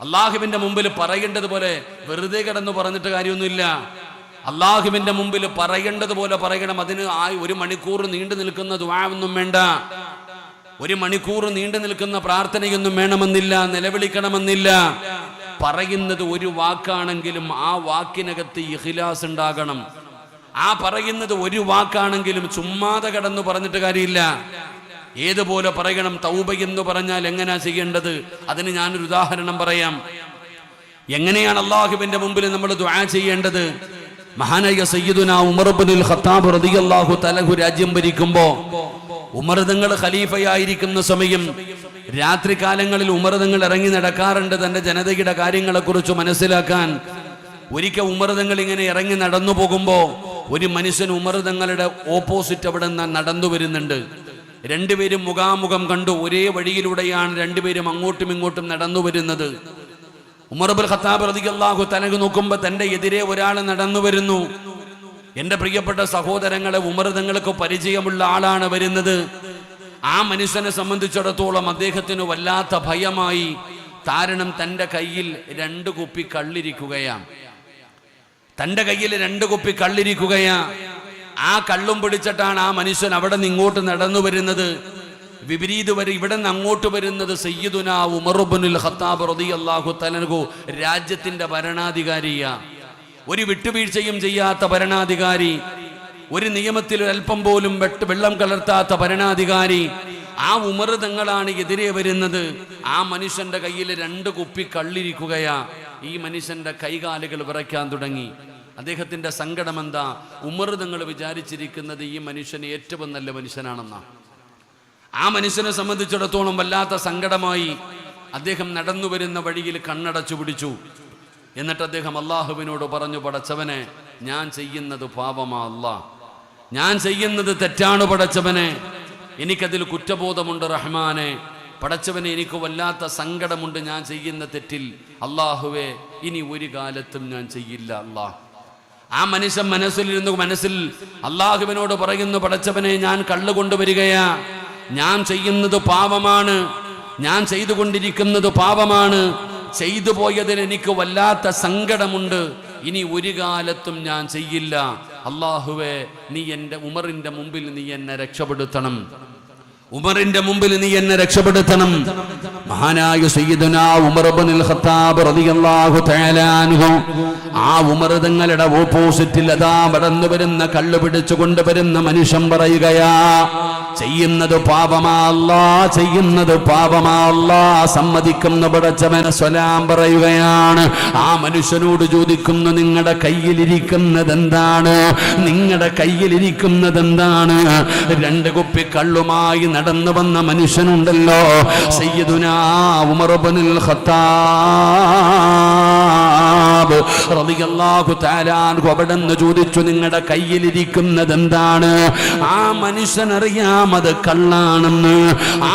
അള്ളാഹുവിന്റെ മുമ്പിൽ പറയേണ്ടതുപോലെ വെറുതെ കിടന്നു പറഞ്ഞിട്ട് കാര്യമൊന്നുമില്ല. അള്ളാഹുവിന്റെ മുമ്പിൽ പറയേണ്ടതുപോലെ പറയണം. അതിന് 1 മണിക്കൂർ നീണ്ടു നിൽക്കുന്ന ദുആ ഒന്നും വേണ്ട, 1 മണിക്കൂർ നീണ്ടു നിൽക്കുന്ന പ്രാർത്ഥനയൊന്നും വേണമെന്നില്ല, നിലവിളിക്കണമെന്നില്ല. പറയുന്നത് ഒരു വാക്കാണെങ്കിലും ആ വാക്കിനകത്ത് ഇഖ്ലാസ് ഉണ്ടാകണം. ആ പറയുന്നത് ഒരു വാക്കാണെങ്കിലും ചുമ്മാതെ കടന്നു പറഞ്ഞിട്ട് കാര്യമില്ല. ഏതുപോലെ പറയണം. തൗബ എന്ന് പറഞ്ഞാൽ എങ്ങനെയാ ചെയ്യേണ്ടത്? അതിന് ഞാനൊരു ഉദാഹരണം പറയാം. എങ്ങനെയാണ് അള്ളാഹുവിന്റെ മുമ്പിൽ നമ്മൾ ദുആ ചെയ്യേണ്ടത്? മഹാനായ സയ്യിദുനാ ഉമർ ഇബ്നുൽ ഖത്താബ് റളിയല്ലാഹു തആല രാജ്യം ഭരിക്കുമ്പോൾ ഉമർ തങ്ങൾ ഖലീഫയായിരിക്കുന്ന സമയം രാത്രി കാലങ്ങളിൽ ഉമർ തങ്ങൾ ഇറങ്ങി നടക്കാറുണ്ട് തന്റെ ജനതയുടെ കാര്യങ്ങളെ കുറിച്ച് മനസ്സിലാക്കാൻ. ഒരിക്കൽ ഉമർ തങ്ങൾ ഇങ്ങനെ ഇറങ്ങി നടന്നു പോകുമ്പോൾ ഒരു മനുഷ്യൻ ഉമർ തങ്ങളുടെ ഓപ്പോസിറ്റ് അവിടെ നിന്ന് നടന്നു വരുന്നുണ്ട്. രണ്ടുപേരും മുഖാമുഖം കണ്ടു. ഒരേ വഴിയിലൂടെയാണ് രണ്ടുപേരും അങ്ങോട്ടും ഇങ്ങോട്ടും നടന്നു വരുന്നത്. ഉമർ ഇബ്നുൽ ഖത്താബ് റളിയല്ലാഹു തആല നോക്കുമ്പോൾ തന്റെ എതിരെ ഒരാൾ നടന്നു വരുന്നു. എന്റെ പ്രിയപ്പെട്ട സഹോദരങ്ങളെ, ഉമർ തങ്ങൾക്ക് പരിചയമുള്ള ആളാണ് വരുന്നത്. ആ മനുഷ്യനെ സംബന്ധിച്ചിടത്തോളം അദ്ദേഹത്തിന് വല്ലാത്ത ഭയമായി. കാരണം തന്റെ കയ്യിൽ 2 കുപ്പി കള്ളിരിക്കുകയാണ്. തന്റെ കയ്യിൽ 2 കുപ്പി കള്ളിരിക്കുകയാ. ആ കള്ളും പിടിച്ചിട്ടാണ് ആ മനുഷ്യൻ അവിടെ നിന്ന് ഇങ്ങോട്ട് നടന്നു വരുന്നത്. വിപരീത വരെ ഇവിടെ നിന്ന് അങ്ങോട്ട് വരുന്നത് സയ്യിദുനാ ഉമർ ഇബ്നുൽ ഖത്താബ് റളിയല്ലാഹു തആല രാജ്യത്തിന്റെ ഭരണാധികാരിയാ. ഒരു വിട്ടുവീഴ്ചയും ചെയ്യാത്ത ഭരണാധികാരി, ഒരു നിയമത്തിൽ അല്പം പോലും വെള്ളം കലർത്താത്ത ഭരണാധികാരി. ആ ഉമർ തങ്ങളാണ് എതിരെ വരുന്നത്. ആ മനുഷ്യന്റെ കയ്യിൽ 2 കുപ്പി കള്ളിരിക്കുകയാ. ഈ മനുഷ്യന്റെ കൈകാലുകൾ വിറയ്ക്കാൻ തുടങ്ങി. അദ്ദേഹത്തിന്റെ സങ്കടം എന്താ? ഉമർ തങ്ങൾ വിചാരിച്ചിരിക്കുന്നത് ഈ മനുഷ്യൻ ഏറ്റവും നല്ല മനുഷ്യനാണെന്നാ. ആ മനുഷ്യനെ സംബന്ധിച്ചിടത്തോളം വല്ലാത്ത സങ്കടമായി. അദ്ദേഹം നടന്നു വരുന്ന വഴിയിൽ കണ്ണടച്ചു പിടിച്ചു. എന്നിട്ട് അദ്ദേഹം അള്ളാഹുവിനോട് പറഞ്ഞു, പടച്ചവനെ, ഞാൻ ചെയ്യുന്നത് പാപമാ അല്ലാ, ഞാൻ ചെയ്യുന്നത് തെറ്റാണ് പടച്ചവനെ, എനിക്കതിൽ കുറ്റബോധമുണ്ട് റഹ്മാനെ. പടച്ചവനെ, എനിക്ക് വല്ലാത്ത സങ്കടമുണ്ട് ഞാൻ ചെയ്യുന്ന തെറ്റിൽ. അള്ളാഹുവേ, ഇനി ഒരു കാലത്തും ഞാൻ ചെയ്യില്ല അല്ലാ. ആ മനുഷ്യൻ മനസ്സിൽ അള്ളാഹുവിനോട് പറയുന്നു, പടച്ചവനെ, ഞാൻ കള്ളു കൊണ്ടുവരികയാ, ഞാൻ ചെയ്യുന്നത് പാപമാണ്, ഞാൻ ചെയ്തുകൊണ്ടിരിക്കുന്നത് പാപമാണ്, ചെയ്തു പോയതിന് എനിക്ക് വല്ലാത്ത സങ്കടമുണ്ട്, ഇനി ഒരു കാലത്തും ഞാൻ ചെയ്യില്ല. അള്ളാഹുവേ, നീ എൻ്റെ ഉമറിന്റെ മുമ്പിൽ നീ എന്നെ രക്ഷപ്പെടുത്തണം, ഉമറിന്റെ മുമ്പിൽ നീ എന്നെ രക്ഷപ്പെടുത്തണം. മഹാനായ സയ്യിദുനാ ഉമർ ഇബ്നുൽ ഖത്താബ് റളിയല്ലാഹു തആല അൻഹു ആ ഉമർ തങ്ങളുടെ ഓപ്പോസിറ്റിൽ അതാ കടന്നു വരുന്ന കള്ളു പിടിച്ചു കൊണ്ടുവരുന്ന മനുഷ്യൻ പറയുകയാ, ചെയ്യുന്നത് പാപമാ അല്ലാ, ചെയ്യുന്നത് പാപമാ അല്ലാ. സമ്മതിക്കുന്ന പടച്ചവനെ സ്വലാം പറയുകയാണ്. ആ മനുഷ്യനോട് ചോദിക്കുന്നു, നിങ്ങളുടെ കയ്യിലിരിക്കുന്നത് എന്താണ്? നിങ്ങളുടെ കയ്യിലിരിക്കുന്നത് എന്താണ്? 2 കുപ്പി കള്ളുമായി നടന്നു വന്ന മനുഷ്യനുണ്ടല്ലോ, സയ്യിദുനാ ഉമർ ഇബ്നുൽ ഖത്താബ് റളിയല്ലാഹു തആല അൻഹു അവിടെന്ന് ചോദിച്ചു, നിങ്ങളുടെ കയ്യിലിരിക്കുന്നത് എന്താണ്? ആ മനുഷ്യനറിയാം അത് കള്ളാണെന്ന്.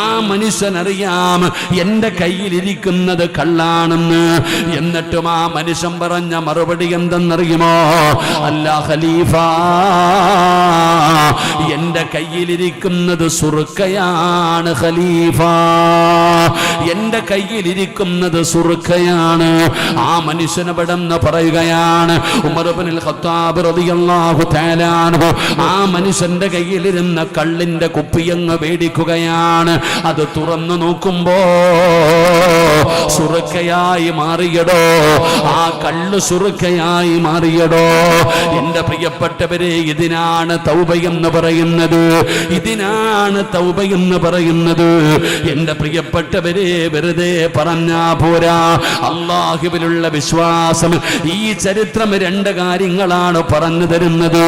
ആ മനുഷ്യനറിയാം എന്റെ കയ്യിലിരിക്കുന്നത് കള്ളാണെന്ന്. എന്നിട്ടും ആ മനുഷ്യൻ പറഞ്ഞ മറുപടി എന്തെന്നറിയുമോ? അല്ല ഖലീഫ, എന്റെ കയ്യിലിരിക്കുന്നത് സുർക്കയാണ് ഖലീഫ, എന്റെ കയ്യിലിരിക്കുന്നത് സുർക്കയാണ്. ആ മനുഷ്യനെ പെട്ടെന്ന് പറയുകയാണ് ഉമർ ഇബ്നുൽ ഖത്താബ് റളിയല്ലാഹു തആല അൻഹു ആ മനുഷ്യന്റെ കയ്യിലിരുന്ന കള്ളിന്റെ കുപ്പിയങ്ങ് വേടിക്കുകയാണ്. അത് തുറന്നു നോക്കുമ്പോ സുർക്കയായി മാറിയടോ, ആ കള്ള് സുർക്കയായി മാറിയടോ. എന്റെ പ്രിയപ്പെട്ടവരെ, ഇതിനാണ് തൗബ എന്ന് പറയുന്നത്, ഇതിനാണ് തൗബ എന്ന് പറയുന്നത്. എന്റെ പ്രിയപ്പെട്ടവരെ, വെറുതെ പറഞ്ഞാ പോരാ. അല്ലാഹുവിലുള്ള വിശ്വാസം, ഈ ചരിത്രം 2 കാര്യങ്ങളാണ് പറഞ്ഞു തരുന്നത്.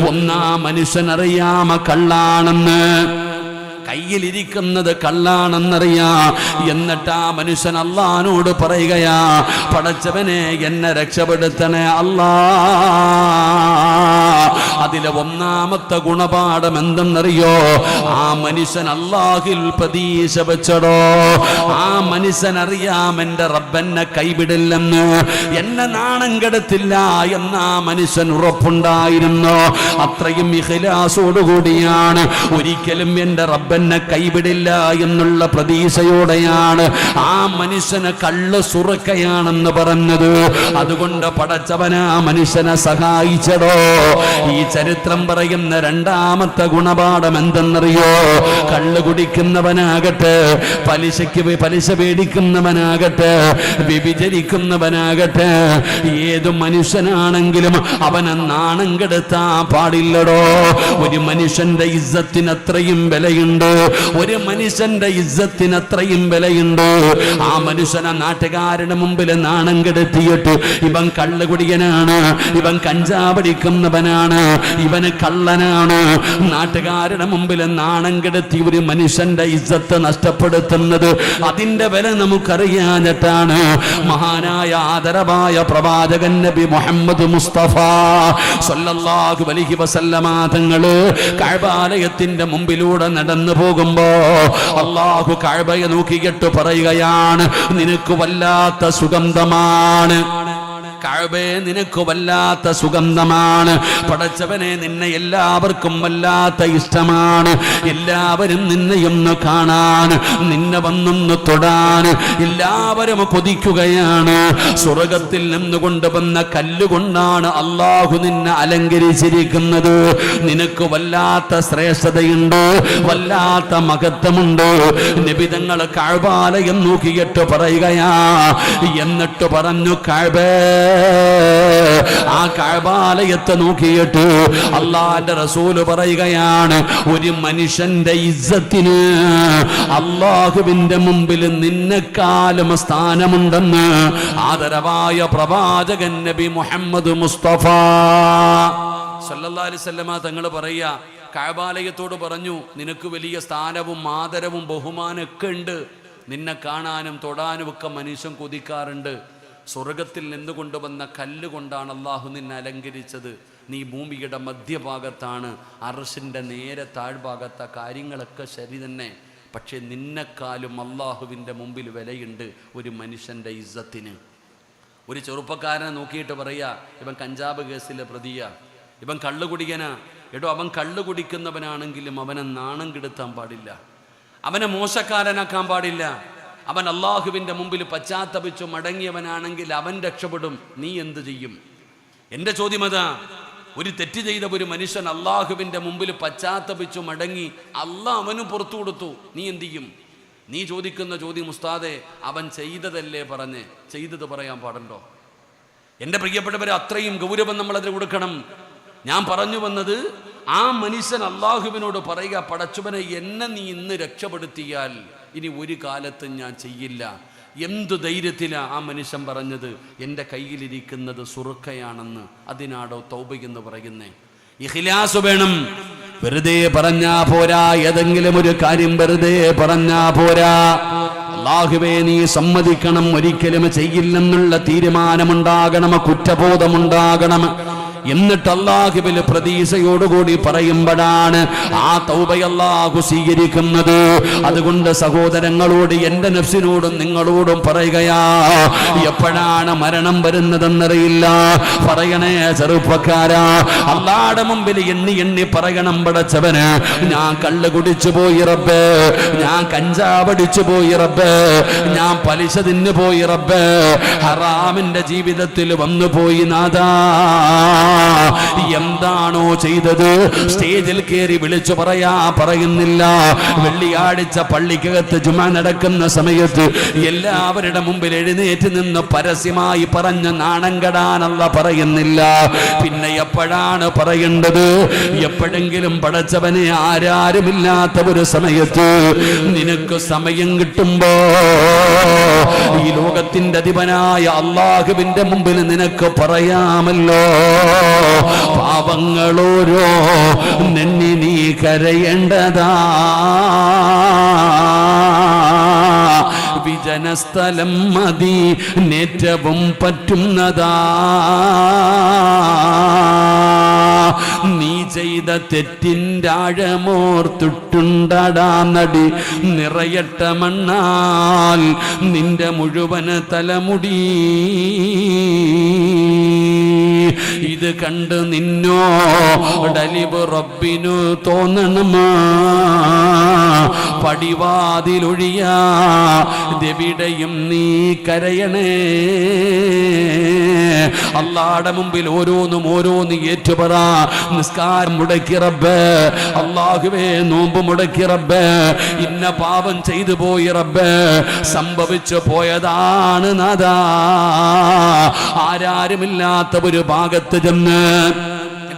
ഒന്നാ മനുഷ്യനറിയാമ കള്ളാണെന്ന്, കയ്യിലിരിക്കുന്നത് കള്ളാണെന്നറിയാം. എന്നിട്ട് ആ മനുഷ്യൻ അള്ളാനോട് പറയുകയാ, പടച്ചവനെ, എന്നെ രക്ഷപ്പെടുത്തണേ അല്ലാ. അതിലെ ഒന്നാമത്തെ ഗുണപാഠം എന്തെന്നറിയോ? ആ മനുഷ്യൻ അല്ലാഹിൽ പ്രതീക്ഷ വെച്ചടോ. ആ മനുഷ്യൻ അറിയാം എന്റെ റബ്ബെന്നെ കൈവിടില്ലെന്ന്, എന്നെ നാണം കെടുത്തില്ല എന്ന് ആ മനുഷ്യൻ ഉറപ്പുണ്ടായിരുന്നു. അത്രയും ഇഖ്ലാസോടുകൂടിയാണ് ഒരിക്കലും എന്റെ റബ്ബ് റബ്ബെന്നെ കൈവിടില്ല എന്നുള്ള പ്രതീക്ഷയോടെയാണ് ആ മനുഷ്യന് കള്ള് സുറക്കയാണെന്ന് പറഞ്ഞത്. അതുകൊണ്ട് പടച്ചവനാ മനുഷ്യനെ സഹായിച്ചടോ. ഈ ചരിത്രം പറയുന്ന രണ്ടാമത്തെ ഗുണപാഠം എന്തെന്നറിയോ? കള്ള് കുടിക്കുന്നവനാകട്ടെ, പലിശ പേടിക്കുന്നവനാകട്ടെ, വ്യഭിചരിക്കുന്നവനാകട്ടെ, ഏതു മനുഷ്യനാണെങ്കിലും അവനെ നാണം കെടുത്താൻ പാടില്ലടോ. ഒരു മനുഷ്യന്റെ ഇസ്സത്തിന് അത്രയും വിലയുണ്ട്. ഒരു മനുഷ്യന്റെ ഇസ്സത്തിന് അത്രയും വിലയുണ്ട്. ആ മനുഷ്യനെ നാട്ടുകാരുടെ മുമ്പിൽ നാണം കെടുത്തിയിട്ട് ഇവൻ കള്ളുകുടിയനാണ്, ഇവൻ കഞ്ചാവടിക്കുന്നവനാണ്, ഇവന് കള്ളനാണ്, നാട്ടുകാരുടെ മുമ്പിൽ നാണം കെടുത്തി ഒരു മനുഷ്യന്റെ ഇസ്സത്ത് നഷ്ടപ്പെടുത്തുന്നത് അതിന്റെ വില നമുക്കറിയാഞ്ഞിട്ടാണ് മഹാനായ ആദരവായ പ്രവാചകൻ നബി മുഹമ്മദ് മുസ്തഫ സല്ലല്ലാഹു അലൈഹി വസല്ലമ തങ്ങള് കഅബാലയത്തിന്റെ മുമ്പിലൂടെ നടന്നു പോകുമ്പോ അല്ലാഹു കഅബയെ നോക്കിയിട്ട് പറയുകയാണ്, നിനക്ക് വല്ലാത്ത സുഗന്ധമാണ് കഅബേ, നിനക്ക് വല്ലാത്ത സുഗന്ധമാണ്. പടച്ചവനെ, നിന്നെ എല്ലാവർക്കും വല്ലാത്ത ഇഷ്ടമാണ്. എല്ലാവരും നിന്നെയൊന്ന് കാണാൻ, നിന്നെ വന്നൊന്ന് തൊടാൻ എല്ലാവരും കൊതിക്കുകയാണ്. സ്വർഗത്തിൽ നിന്ന് കൊണ്ടുവന്ന കല്ലുകൊണ്ടാണ് അല്ലാഹു നിന്നെ അലങ്കരിച്ചിരിക്കുന്നത്. നിനക്ക് വല്ലാത്ത ശ്രേഷ്ഠതയുണ്ട്, വല്ലാത്ത മഹത്വമുണ്ട്. നബി തങ്ങൾ കഅബാലയം നോക്കിയിട്ട് പറയുകയാ. എന്നിട്ട് പറഞ്ഞു, കഅബേ, ആ കഅബാലയത്തെ നോക്കിയിട്ട് അല്ലാഹുവിന്റെ റസൂൽ പറയുകയാണ്, ഒരു മനുഷ്യന്റെ ഇസ്സത്തിന് അല്ലാഹുവിന്റെ മുമ്പിൽ നിന്നെക്കാളും സ്ഥാനമുണ്ടെന്ന് ആദരവായ പ്രവാചകൻ നബി മുഹമ്മദ് മുസ്തഫ സല്ലല്ലാഹു അലൈഹി വസല്ലമ തങ്ങൾ പറയാ, കഅബാലയത്തോട് പറഞ്ഞു, നിനക്ക് വലിയ സ്ഥാനവും ആദരവും ബഹുമാനമൊക്കെ ഉണ്ട്. നിന്നെ കാണാനും തൊടാനും ഒക്കെ മനുഷ്യൻ കൊതിക്കാറുണ്ട്. സ്വർഗത്തിൽ നിന്ന് കൊണ്ടുവന്ന കല്ലുകൊണ്ടാണ് അള്ളാഹു നിന്നെ അലങ്കരിച്ചത്. നീ ഭൂമിയുടെ മധ്യഭാഗത്താണ്, അർശിൻ്റെ നേരെ താഴ്ഭാഗത്ത കാര്യങ്ങളൊക്കെ ശരി തന്നെ. പക്ഷെ നിന്നെക്കാളും അള്ളാഹുവിൻ്റെ മുമ്പിൽ വിലയുണ്ട് ഒരു മനുഷ്യൻ്റെ ഇസ്സത്തിന്. ഒരു ചെറുപ്പക്കാരനെ നോക്കിയിട്ട് പറയാ, ഇവൻ കഞ്ചാബ് കേസിലെ പ്രതിയാ, ഇവൻ കള്ളുകുടിക്കനാ. എടോ, അവൻ കള്ളു കുടിക്കുന്നവനാണെങ്കിലും അവനെ നാണം കെടുത്താൻ പാടില്ല, അവനെ മോശക്കാരനാക്കാൻ പാടില്ല. അവൻ അള്ളാഹുവിൻ്റെ മുമ്പിൽ പശ്ചാത്തപിച്ചു മടങ്ങിയവനാണെങ്കിൽ അവൻ രക്ഷപ്പെടും. നീ എന്ത് ചെയ്യും? എൻ്റെ ചോദ്യം അതാ. ഒരു തെറ്റ് ചെയ്ത ഒരു മനുഷ്യൻ അള്ളാഹുവിൻ്റെ മുമ്പിൽ പശ്ചാത്തപിച്ചു മടങ്ങി, അള്ളാഹ് അവന് പുറത്തു കൊടുത്തു, നീ എന്ത് ചെയ്യും? നീ ചോദിക്കുന്ന ചോദ്യം, ഉസ്താദെ, അവൻ ചെയ്തതല്ലേ പറഞ്ഞ്, ചെയ്തത് പറയാൻ പാടുണ്ടോ? എൻ്റെ പ്രിയപ്പെട്ടവരെ, അത്രയും ഗൗരവം നമ്മളതിന് കൊടുക്കണം. ഞാൻ പറഞ്ഞു വന്നത്, ആ മനുഷ്യൻ അള്ളാഹുവിനോട് പറയുക, പടച്ചവനെ, എന്നെ നീ ഇന്ന് രക്ഷപ്പെടുത്തിയാൽ ഇനി ഒരു കാലത്തും ഞാൻ ചെയ്യില്ല. എന്തു ധൈര്യത്തിലാ ആ മനുഷ്യൻ പറഞ്ഞത്? എൻ്റെ കയ്യിലിരിക്കുന്നത് സുറുക്കയാണെന്ന്. അതിനാടോ തൗബ എന്ന് പറയുന്നേ? ഇഖ്ലാസ് വേണം. വെറുതെ പറഞ്ഞാ പോരാ, ഏതെങ്കിലും ഒരു കാര്യം വെറുതെ പറഞ്ഞാ പോരാ. അല്ലാഹുവേ, നീ സമ്മതിക്കണം, ഒരിക്കലും ചെയ്യില്ലെന്നുള്ള തീരുമാനമുണ്ടാകണം, കുറ്റബോധമുണ്ടാകണം. എന്നിട്ട് അല്ലാഹുവിൽ പ്രതീക്ഷയോടുകൂടി പറയുമ്പോഴാണ് ആ തൗബ അല്ലാഹു സ്വീകരിക്കുന്നത്. അതുകൊണ്ട് സഹോദരങ്ങളോട്, എൻ്റെ നഫ്സിനോടും നിങ്ങളോടും പറയുകയാ, എപ്പോഴാണ് മരണം വരുന്നതെന്നറിയില്ല. പറയണേ ചെറുപ്പക്കാരാ, അല്ലാഹുവിന്റെ മുമ്പിൽ എണ്ണി എണ്ണി പറയണം, പടച്ചവന്, ഞാൻ കള്ള് കുടിച്ചു പോയി റബ്ബേ, ഞാൻ കഞ്ചാവടിച്ചു പോയി റബ്ബേ, ഞാൻ പലിശ തിന്നു പോയി റബ്ബേ, ഹറാമിന്റെ ജീവിതത്തിൽ വന്നു പോയി നാഥാ. എന്താണോ ചെയ്തത് സ്റ്റേജിൽ കയറി വിളിച്ചു പറയുന്നില്ല. വെള്ളിയാഴ്ച പള്ളിക്കകത്ത് ജുമാ നടക്കുന്ന സമയത്ത് എല്ലാവരുടെ മുമ്പിൽ എഴുന്നേറ്റ് നിന്ന് പരസ്യമായി പറഞ്ഞ നാണം കെടാനല്ല പറയുന്നില്ല. പിന്നെ എപ്പോഴാണ് പറയേണ്ടത്? എപ്പോഴെങ്കിലും പടച്ചവനെ, ആരാരുമില്ലാത്ത ഒരു സമയത്ത് നിനക്ക് സമയം കിട്ടുമ്പോ ഈ ലോകത്തിന്റെ അധിപനായ അല്ലാഹുവിന്റെ മുമ്പിൽ നിനക്ക് പറയാമല്ലോ, പാപങ്ങളോരോ നിന്നെ നീ കരയേണ്ടതാ, വിജനസ്ഥലം മതി നേറ്റവും പറ്റുന്നതാ, നീ ചെയ്ത തെറ്റിൻ്റെ ആഴമോർത്തിട്ടുണ്ടടാ നടി, നിറയട്ട മണ്ണാൽ നിന്റെ മുഴുവൻ തലമുടി. ഇത് കണ്ട് നിന്നോ ഡലിബ് റബ്ബിനു തോന്നണമാ പടിവാതിലൊഴിയാ ദെവിടെയും നീ കരയണേ. അല്ലാഹുവിന്റെ മുമ്പിൽ ഓരോന്ന് ഏറ്റുപറ. നിസ്കാരം മുടക്കി റബ്ബേ, അല്ലാഹുവേ നോമ്പ് മുടക്കി റബ്ബേ, ഇന്ന പാപം ചെയ്തു പോയി റബ്ബേ, സംഭവിച്ചു പോയതാണ് നാഥാ. ആരാരുമില്ലാത്ത ഒരു ഭാഗത്ത് ചെന്ന്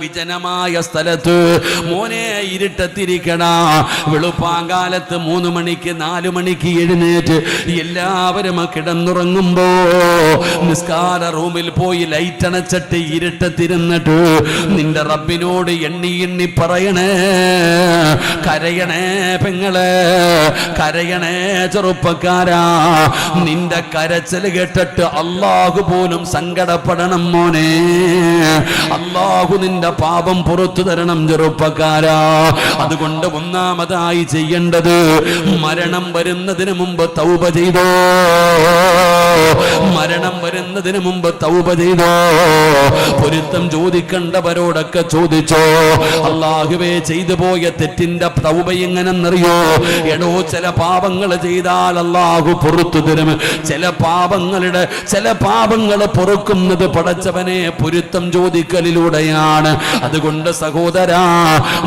വിജനമായ സ്ഥലത്ത് മോനെ ഇരുട്ടത്തിരിക്കണ. വെളുപ്പാങ്കാലത്ത് 3 മണിക്ക് 4 മണിക്ക് എഴുന്നേറ്റ് എല്ലാവരും കിടന്നുറങ്ങുമ്പോ നിസ്കാര റൂമിൽ പോയി ലൈറ്റ് അണച്ചിട്ട് ഇരുട്ടത്തിരുന്നിട്ട് നിന്റെ റബ്ബിനോട് എണ്ണി പറയണേ, കരയണേ പെങ്ങളെ, കരയണേ ചെറുപ്പക്കാരാ. നിന്റെ കരച്ചിൽ കേട്ടിട്ട് അല്ലാഹു പോലും സങ്കടപ്പെടണം മോനെ. അല്ലാഹു നിന്റെ പാപം പുറത്തു തരണം ചെറുപ്പക്കാരാ. അതുകൊണ്ട് ഒന്നാമതായി ചെയ്യേണ്ടത് മരണം വരുന്നതിന് മുമ്പ് തൗബ ചെയ്തോ. മരണം വരുന്നതിന് മുമ്പ് തൗബ ചെയ്തോ. പൊരുത്തം ചോദിക്കേണ്ടവരോടൊക്കെ ചോദിച്ചോ. അല്ലാഹുവേ ചെയ്തു പോയ തെറ്റിന്റെ തൗബ എങ്ങനെന്നറിയോ? എടോ ചില പാപങ്ങൾ ചെയ്താൽ അല്ലാഹു പുറത്തു തരും. ചില പാപങ്ങൾ പൊറുക്കുന്നത് പടച്ചവനെ പൊരുത്തം ചോദിക്കലിലൂടെയാണ്. അതുകൊണ്ട് സഹോദരാ,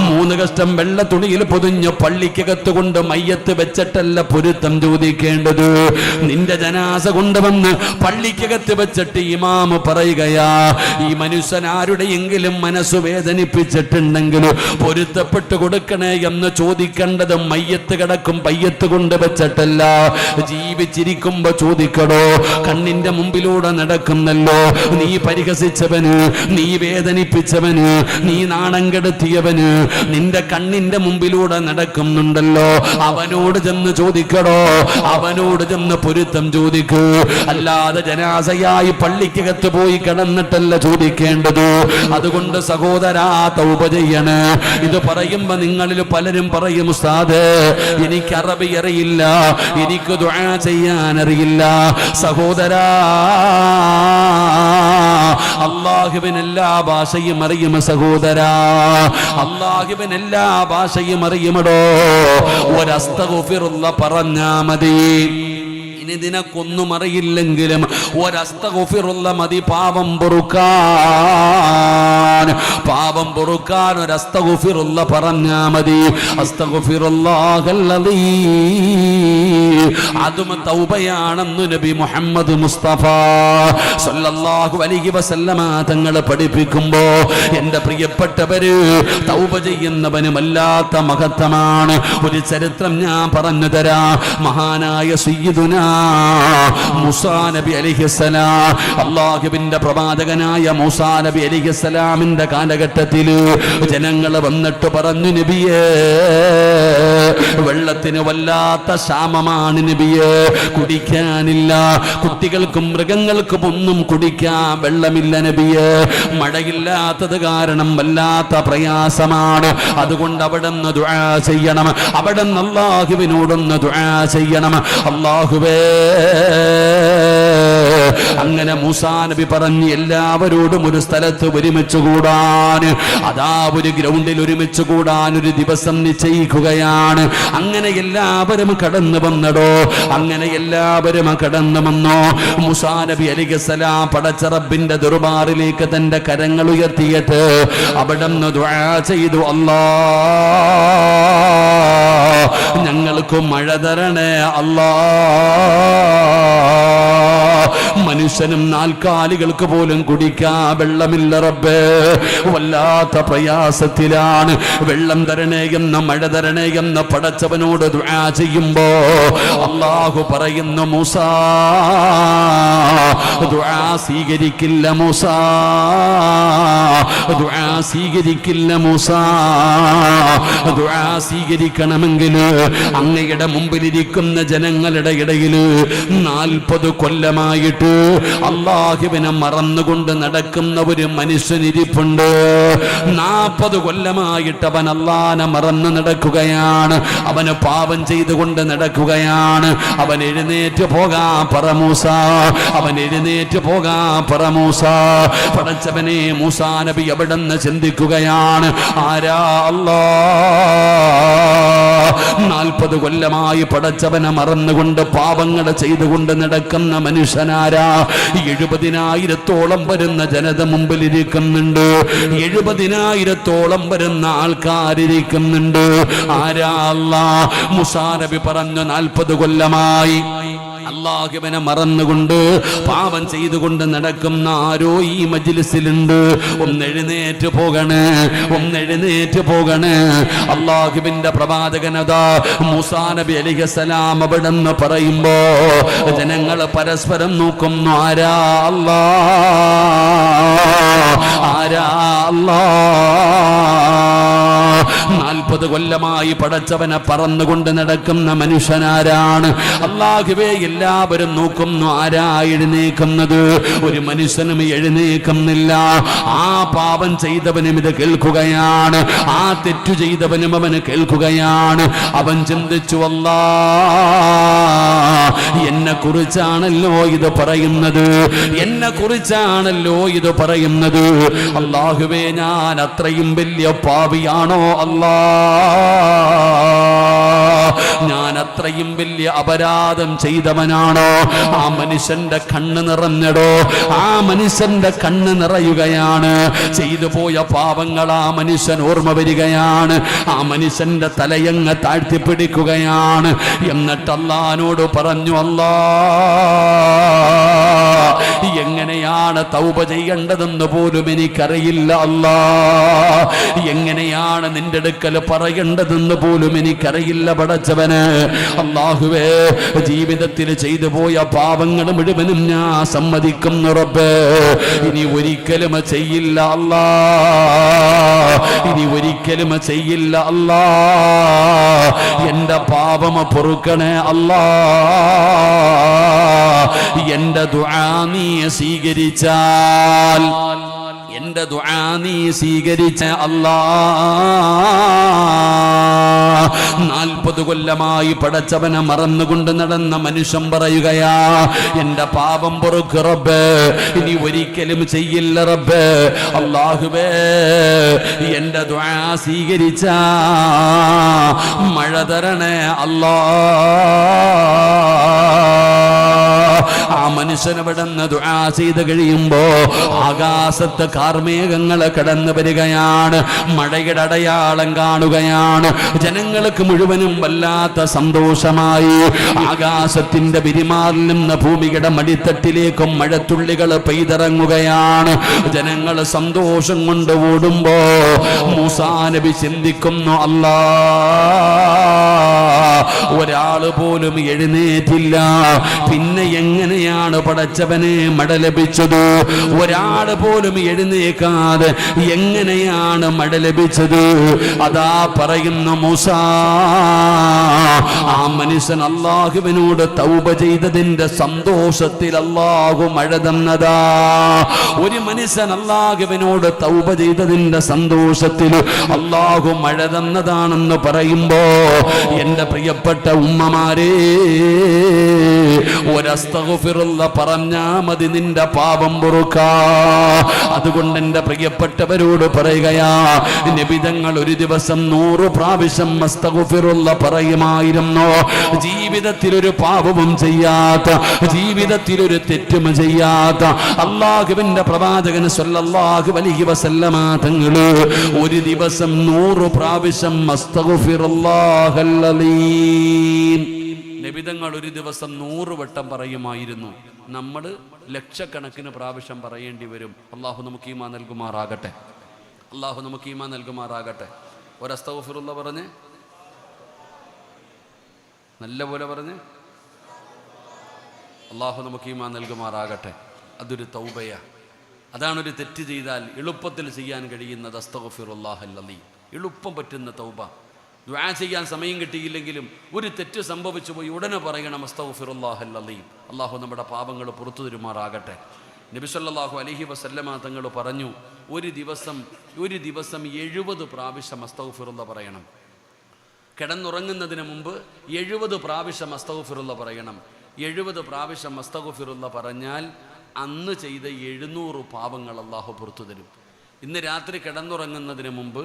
3 കഷ്ടം വെള്ള തുണിയിൽ പൊതിഞ്ഞ് പള്ളിക്കകത്ത് കൊണ്ട് മയ്യത്ത് വെച്ചിട്ടല്ല പൊരുത്തം ചോദിക്കേണ്ടത്. നിന്റെ ജനാസ കൊണ്ടുവന്ന് പള്ളിക്കകത്ത് വെച്ചിട്ട് ഇമാമ് പറയുകയാ, ഈ മനുഷ്യൻ ആരുടെയെങ്കിലും മനസ്സ് വേദനിപ്പിച്ചിട്ടുണ്ടെങ്കിൽ പൊരുത്തപ്പെട്ട് കൊടുക്കണേ എന്ന് ചോദിക്കേണ്ടത് മയ്യത്ത് കിടക്കും പയ്യത്ത് കൊണ്ട് വെച്ചിട്ടല്ല, ജീവിച്ചിരിക്കുമ്പോ ചോദിക്കടോ. കണ്ണിന്റെ മുമ്പിലൂടെ നടക്കുന്നല്ലോ നീ പരിഹസിച്ചവന്, നീ വേദനിപ്പിച്ചവന്, നീ നാണം കെടുത്തിയവന്, നിന്റെ കണ്ണിന്റെ മുമ്പിലൂടെ നടക്കുന്നുണ്ടല്ലോ, അവനോട് ചെന്ന് ചോദിക്കടോ, അവനോട് ചെന്ന് പൊരുത്തം ചോദിക്കൂ. അല്ലാതെ ജനാസയായി പള്ളിക്കകത്ത് പോയി കിടന്നിട്ടല്ല ചോദിക്കേണ്ടത്. അതുകൊണ്ട് സഹോദരാ തൗബ ചെയ്യണേ. ഇത് പറയുമ്പോ നിങ്ങളിൽ പലരും പറയും, ഉസ്താദേ എനിക്ക് അറബി അറിയില്ല, എനിക്ക് ദുആ ചെയ്യാൻ അറിയില്ല. സഹോദരാ, അല്ലാഹുവിന് എല്ലാ ഭാഷയും അറിയും സഹോദരാ, അല്ലാഹുവിന് എല്ലാ ഭാഷയും അറിയുമടോ. ഒരസ്തഗ്ഫിറുല്ലാഹ് പറഞ്ഞാ മതി. ഇനി നിനക്കൊന്നും അറിയില്ലെങ്കിലും ഒരസ്തഗ്ഫിറുല്ലാഹ് മതി പാപം പൊറുക്കാൻ. ഒരസ്തഗ്ഫിറുല്ലാഹ് പറഞ്ഞാ മതി. അസ്തഗ്ഫിറുല്ലാഹല്ലദീ, അതും തൗബയാണെന്ന് നബി മുഹമ്മദ് മുസ്തഫ സല്ലല്ലാഹു അലൈഹി വസല്ലമ തങ്ങൾ പഠിപ്പിക്കുമ്പോ എന്റെ പ്രിയപ്പെട്ടവര്, തൗബ ചെയ്യുന്നവന് വല്ലാത്ത മഹത്വമാണ്. ഒരു ചരിത്രം ഞാൻ പറഞ്ഞു തരാം. മഹാനായ സയ്യിദുനാ മൂസാ നബി അലൈഹിസ്സലാം, അല്ലാഹുവിന്റെ പ്രവാചകനായ മൂസാ നബി അലൈഹിസ്സലാമിന്റെ കാലഘട്ടത്തില് ജനങ്ങൾ വന്നിട്ട് പറഞ്ഞു, നബിയേ വെള്ളത്തിന് വല്ലാത്ത ക്ഷാമമാണ് നബിയേ, കുടിക്കാനില്ല, കുട്ടികൾക്കും മൃഗങ്ങൾക്കും ഒന്നും കുടിക്കാൻ വെള്ളമില്ല നബിയേ, മഴയില്ലാത്തത് കാരണം വല്ലാത്ത പ്രയാസമാണ്. അതുകൊണ്ട് അവിടുന്ന് ദുആ ചെയ്യണം, അവിടുന്ന് അല്ലാഹുവിനോടൊന്ന് ദുആ ചെയ്യണം. അല്ലാഹുവേ, അങ്ങനെ മൂസാ നബി പറഞ്ഞു എല്ലാവരോടും ഒരു സ്ഥലത്ത് ഒരുമിച്ച് കൂടാൻ, അതാ ഒരു ഗ്രൗണ്ടിൽ ഒരുമിച്ച് കൂടാൻ ഒരു ദിവസം നിശ്ചയിക്കുകയാണ്. അങ്ങനെ എല്ലാവരും കടന്നു വന്നടോ. അങ്ങനെ എല്ലാവരും കടന്നു വന്നോ. മൂസാ നബി അലൈഹിസ്സലാം പടച്ച റബ്ബിന്റെ ദർബാറിലേക്ക് തന്റെ കരങ്ങൾ ഉയർത്തിയിട്ട് അവിടുന്ന് ദുആ ചെയ്തു, അല്ലാഹ് ഞങ്ങൾക്ക് മഴ തരണേ അല്ലാഹ്. മനുഷ്യനും നാൽക്കാലികൾക്ക് പോലും കുടിക്കാൻ വെള്ളമില്ല റബ്ബേ, വല്ലാത്ത പ്രയാസത്തിലാണ്. വെള്ളം തരണേ എന്ന്, മഴ തരണേ എന്ന് പടച്ചവനോട് ദുആ ചെയ്യുമ്പോ അല്ലാഹു പറയുന്നു, മൂസാ ദുആ സ്വീകരിക്കില്ല മൂസാ, ദുആ സ്വീകരിക്കില്ല മൂസാ. ദുആ സ്വീകരിക്കണമെങ്കിൽ അങ്ങയുടെ മുമ്പിലിരിക്കുന്ന ജനങ്ങളുടെ ഇടയിൽ 40 കൊല്ലമായിട്ട് അല്ലാഹുവിനെ മറന്നുകൊണ്ട് നടക്കുന്ന ഒരു മനുഷ്യനിരിപ്പുണ്ട്. 40 കൊല്ലമായിട്ട് അവൻ അല്ലാഹനെ മറന്നു നടക്കുകയാണ്. അവന് പാപം ചെയ്തുകൊണ്ട് നടക്കുകയാണ്. അവൻ എഴുന്നേറ്റ് പോകാൻ പറ മൂസാ, അവൻ എഴുന്നേറ്റ് എഴുന്നേറ്റ് പോകാൻ പറ മൂസ. പടച്ചവനെ മൂസാ നബി എവിടെന്ന് ചിന്തിക്കുകയാണ്, ആരാ അല്ലാ 40 കൊല്ലമായി പടച്ചവനെ മറന്നുകൊണ്ട് പാപങ്ങൾ ചെയ്തുകൊണ്ട് നടക്കുന്ന മനുഷ്യനാരാ? 70,000-ഓളം വരുന്ന ജനത മുമ്പിൽ ഇരിക്കുന്നുണ്ട്, 70,000-ഓളം വരുന്ന ആൾക്കാരിരിക്കുന്നുണ്ട്. ആരാ അല്ലാ? മൂസാ നബി പറഞ്ഞു 40 കൊല്ലമായി അല്ലാഹുവിനെ മറന്നുകൊണ്ട് പാപം ചെയ്തുകൊണ്ട് നടക്കുന്ന ആരോ ഈ മജ്ലിസിലുണ്ട്. ഒന്നെഴുന്നേറ്റ് പോകണേ, ഒന്നെഴുന്നേറ്റ് പോകണേ. അല്ലാഹുവിന്റെ പ്രവാചകനതാ മൂസാ നബി അലൈഹിസ്സലാം അവിടെന്ന് പറയുമ്പോ ജനങ്ങൾ പരസ്പരം നോക്കുന്നു, ആരാ അല്ലാ, ആരാ അല്ലാ. 40 കൊല്ലമായി പടച്ചവനെ പറന്നുകൊണ്ട് നടക്കുന്ന മനുഷ്യനാരാണ്? അല്ലാഹുവേ, എല്ലാവരും നോക്കുന്നു, ആരാ എഴുന്നേക്കുന്നത്? ഒരു മനുഷ്യനും എഴുന്നേക്കുന്നില്ല. ആ പാപം ചെയ്തവനും ഇത് കേൾക്കുകയാണ്, ആ തെറ്റു ചെയ്തവനും അവന് കേൾക്കുകയാണ്. അവൻ ചിന്തിച്ചു, അല്ലാ, എന്നെ കുറിച്ചാണല്ലോ ഇത് പറയുന്നത്, എന്നെ കുറിച്ചാണല്ലോ ഇത് പറയുന്നത്. അല്ലാഹുവേ, ഞാൻ അത്രയും വലിയ പാപിയാണോ അല്ലാ? ഞാൻ അത്രയും വലിയ അപരാധം ചെയ്തവനാണോ? ആ മനുഷ്യന്റെ കണ്ണ് നിറഞ്ഞടോ, ആ മനുഷ്യന്റെ കണ്ണ് നിറയുകയാണ്. ചെയ്തു പോയ പാപങ്ങൾ ആ മനുഷ്യൻ ഓർമ്മ വരികയാണ്. ആ മനുഷ്യന്റെ തലയങ്ങ് താഴ്ത്തിപ്പിടിക്കുകയാണ്. എന്നിട്ട് അല്ലാഹുവിനോട് പറഞ്ഞു, അല്ലാ, എങ്ങനെയാണ് തൗബ ചെയ്യേണ്ടതെന്ന് പോലും എനിക്കറിയില്ല അല്ലാ. എങ്ങനെയാണ് നിന്റെ അടുക്കൽ പറയേണ്ടതെന്ന് പോലും എനിക്കറിയില്ല പടച്ചവന്. അല്ലാഹുവേ, ജീവിതത്തിൽ ചെയ്തു പോയ പാപങ്ങൾ മുഴുവനും ഞാൻ സമ്മതിക്കുന്നു റബ്ബേ. ഇനി ഒരിക്കലും ചെയ്യില്ല അല്ലാ, ഇനി ഒരിക്കലും ചെയ്യില്ല അല്ലാ. എന്റെ പാപം പൊറുക്കണേ അല്ലാ. എന്റെ ദുആ നീ സ്വീകരിച്ചാൽ, എന്റെ ദുആ നീ സ്വീകരിച്ച അല്ലാ. 40 കൊല്ലമായി പടച്ചവനെ മറന്നുകൊണ്ട് നടന്ന മനുഷ്യൻ പറയുകയാ, എന്റെ പാപം പൊറുക്ക് റബ്ബേ, ഇനി ഒരിക്കലും ചെയ്യില്ല റബ്ബേ. അല്ലാഹുവേ, എന്റെ ദുആ സ്വീകരിച്ച മഴ തരണേ അല്ലാ. ആ മനുഷ്യനവിടുന്ന് ദുആ ചെയ്ത് കഴിയുമ്പോ ആകാശത്ത് കാർമേഘങ്ങൾ കടന്നു വരികയാണ്. മഴയുടെ അടയാളം കാണുകയാണ്. ജനങ്ങൾക്ക് മുഴുവനും വല്ലാത്ത സന്തോഷമായി. ആകാശത്തിന്റെ വിരിമാറിൽ നിന്ന് ഭൂമിയുടെ മടിത്തട്ടിലേക്കും മഴത്തുള്ളികൾ പെയ്തിറങ്ങുകയാണ്. ജനങ്ങൾ സന്തോഷം കൊണ്ട് ഓടുമ്പോ മൂസാ നബി ചിന്തിക്കുന്നു, അല്ലാ, ഒരാൾ പോലും എഴുന്നേറ്റില്ല. പിന്നെ എങ്ങനെയാണ് പടച്ചവനെ മഴ ലഭിച്ചത്? ഒരാൾ പോലും എഴുന്നേക്കാതെ എങ്ങനെയാണ് മഴ ലഭിച്ചത്? അതാ പറയുന്നു മൂസാ, ആ മനുഷ്യൻ അല്ലാഹുവിനോട് തൗബ ചെയ്തതിന്റെ സന്തോഷത്തിൽ അല്ലാഹു മഴ തന്നതാ. ഒരു മനുഷ്യൻ അല്ലാഹുവിനോട് തൗബ ചെയ്തതിന്റെ സന്തോഷത്തിൽ അല്ലാഹു മഴ തന്നതാണെന്ന് പറയുമ്പോ എന്റെ പ്രിയപ്പെട്ട ഉമ്മമാരെ, ഒരസ്തഗ്ഫിറുല്ലാ പറഞ്ഞാ മതി നിന്റെ പാപം പൊറുക്കാ. അതുകൊണ്ട് എന്റെ പ്രിയപ്പെട്ടവരോട് പറയുകയാ, നബിതങ്ങൾ ഒരു ദിവസം 100 പ്രാവശ്യം അസ്തഗ്ഫിറുല്ലാ പറയുമായിരുന്നു. ജീവിതത്തിൽ ഒരു പാപവും ചെയ്യാത്ത, ജീവിതത്തിൽ ഒരു തെറ്റും ചെയ്യാത്ത അല്ലാഹുവിന്റെ പ്രവാചകൻ സ്വല്ലല്ലാഹു അലൈഹി വസല്ലമ തങ്ങള് ഒരു ദിവസം 100 പ്രാവശ്യം അസ്തഗ്ഫിറുല്ലാഹൽ അലീം നബിതങ്ങൾ ഒരു ദിവസം 100 വട്ടം പറയുമായിരുന്നു. നമ്മൾ ലക്ഷക്കണക്കിന് പ്രാവശ്യം പറയേണ്ടി വരും. അള്ളാഹു നമുക്ക് ഈമാൻ നൽകുമാറാകട്ടെ, അള്ളാഹു നമുക്ക് ഈമാൻ നൽകുമാറാകട്ടെ. ഒരസ്തഗ്ഫിറുല്ലാ പറഞ്ഞ് നല്ല പോലെ പറഞ്ഞ് അള്ളാഹു നമുക്ക് ഈമാൻ നൽകുമാറാകട്ടെ. അതൊരു തൗബയാ. അതാണൊരു തെറ്റ് ചെയ്താൽ എളുപ്പത്തിൽ ചെയ്യാൻ കഴിയുന്നത് അസ്തഗ്ഫിറുല്ലാഹൽ അലീം. എളുപ്പം പറ്റുന്ന തൗബ. ദുആ ചെയ്യാൻ സമയം കിട്ടിയില്ലെങ്കിലും ഒരു തെറ്റ് സംഭവിച്ചു പോയി ഉടനെ പറയണം അസ്തഗ്ഫിറുല്ലാഹൽ അലീം. അള്ളാഹു നമ്മുടെ പാപങ്ങൾ പുറത്തു തരുമാറാകട്ടെ. നബി സല്ലല്ലാഹു അലൈഹി വസല്ലമ തങ്ങൾ പറഞ്ഞു, ഒരു ദിവസം 70 പ്രാവശ്യം അസ്തഗ്ഫിറുല്ലാ പറയണം. കിടന്നുറങ്ങുന്നതിന് മുമ്പ് 70 പ്രാവശ്യം അസ്തഗ്ഫിറുല്ലാ പറയണം. 70 പ്രാവശ്യം അസ്തഗ്ഫിറുല്ലാ പറഞ്ഞാൽ അന്ന് ചെയ്ത 700 പാപങ്ങൾ അള്ളാഹു പുറത്തു തരും. ഇന്ന് രാത്രി കിടന്നുറങ്ങുന്നതിന് മുമ്പ്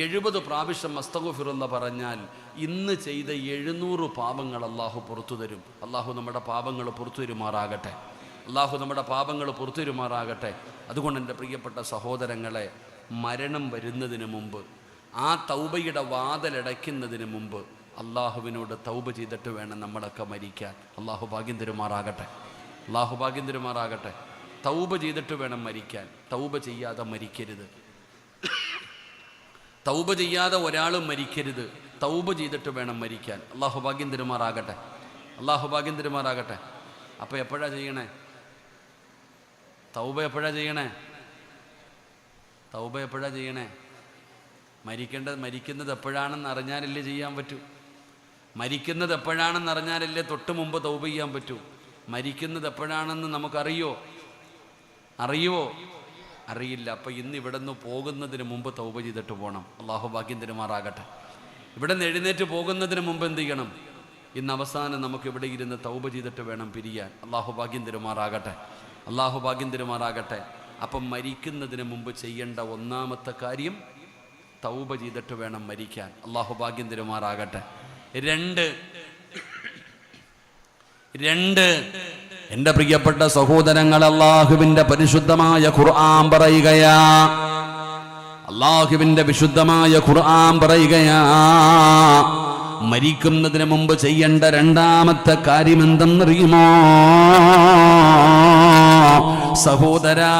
70 പ്രാവശ്യം അസ്തഗ്ഫിറുല്ലാ പറഞ്ഞാൽ ഇന്ന് ചെയ്ത 700 പാപങ്ങൾ അള്ളാഹു പുറത്തു തരും. അള്ളാഹു നമ്മുടെ പാപങ്ങൾ പുറത്തു തരുമാറാകട്ടെ. അള്ളാഹു നമ്മുടെ പാപങ്ങൾ പുറത്തു തരുമാറാകട്ടെ. അതുകൊണ്ട് എൻ്റെ പ്രിയപ്പെട്ട സഹോദരങ്ങളെ, മരണം വരുന്നതിന് മുമ്പ്, ആ തൗബയുടെ വാതിലടയ്ക്കുന്നതിന് മുമ്പ് അള്ളാഹുവിനോട് തൗബ ചെയ്തിട്ട് വേണം നമ്മളൊക്കെ മരിക്കാൻ. അള്ളാഹു ഭാഗ്യം തരുമാറാകട്ടെ. അള്ളാഹു ഭാഗ്യം തരുമാറാകട്ടെ. തൗബ ചെയ്തിട്ട് വേണം മരിക്കാൻ. തൗബ ചെയ്യാതെ മരിക്കരുത്. തൗബ ചെയ്യാതെ ഒരാളും മരിക്കരുത്. തൗബ ചെയ്തിട്ട് വേണം മരിക്കാൻ. അള്ളാഹു ഭാഗ്യം തരുമാറാകട്ടെ. അള്ളാഹു ഭാഗ്യം തരുമാറാകട്ടെ. അപ്പോൾ എപ്പോഴാ ചെയ്യണേ തൗബ? എപ്പോഴാ ചെയ്യണേ തൗബ? എപ്പോഴാ ചെയ്യണേ? മരിക്കുന്നത് എപ്പോഴാണെന്ന് അറിഞ്ഞാലല്ലേ ചെയ്യാൻ പറ്റൂ. മരിക്കുന്നത് എപ്പോഴാണെന്ന് അറിഞ്ഞാലല്ലേ തൊട്ട് മുമ്പ് തൗബ ചെയ്യാൻ പറ്റൂ. മരിക്കുന്നത് എപ്പോഴാണെന്ന് നമുക്കറിയോ? അറിയില്ല. അപ്പം ഇന്ന് ഇവിടെ നിന്ന് പോകുന്നതിന് മുമ്പ് തൗബ ചെയ്തിട്ട് പോകണം. അള്ളാഹു ഭാഗ്യം തരുമാറാകട്ടെ. ഇവിടെ നിന്ന് എഴുന്നേറ്റ് പോകുന്നതിന് മുമ്പ് എന്ത് ചെയ്യണം? ഇന്ന് അവസാനം നമുക്ക് ഇവിടെ ഇരുന്ന് തൗബ ചെയ്തിട്ട് വേണം പിരിയാൻ. അള്ളാഹു ഭാഗ്യം തരുമാറാകട്ടെ. അള്ളാഹു ഭാഗ്യം തരുമാറാകട്ടെ. അപ്പം മരിക്കുന്നതിന് മുമ്പ് ചെയ്യേണ്ട ഒന്നാമത്തെ കാര്യം തൗബ ചെയ്തിട്ട് വേണം മരിക്കാൻ. അള്ളാഹു ഭാഗ്യം തരുമാറാകട്ടെ. രണ്ട് എൻ്റെ പ്രിയപ്പെട്ട സഹോദരങ്ങൾ, അള്ളാഹുവിൻ്റെ പരിശുദ്ധമായ ഖുർആൻ പറയുകയാ. അള്ളാഹുവിൻ്റെ വിശുദ്ധമായ ഖുർആൻ പറയുകയാ, മരിക്കുന്നതിന് മുമ്പ് ചെയ്യേണ്ട രണ്ടാമത്തെ കാര്യം എന്തെന്നറിയുമോ സഹോദരാ?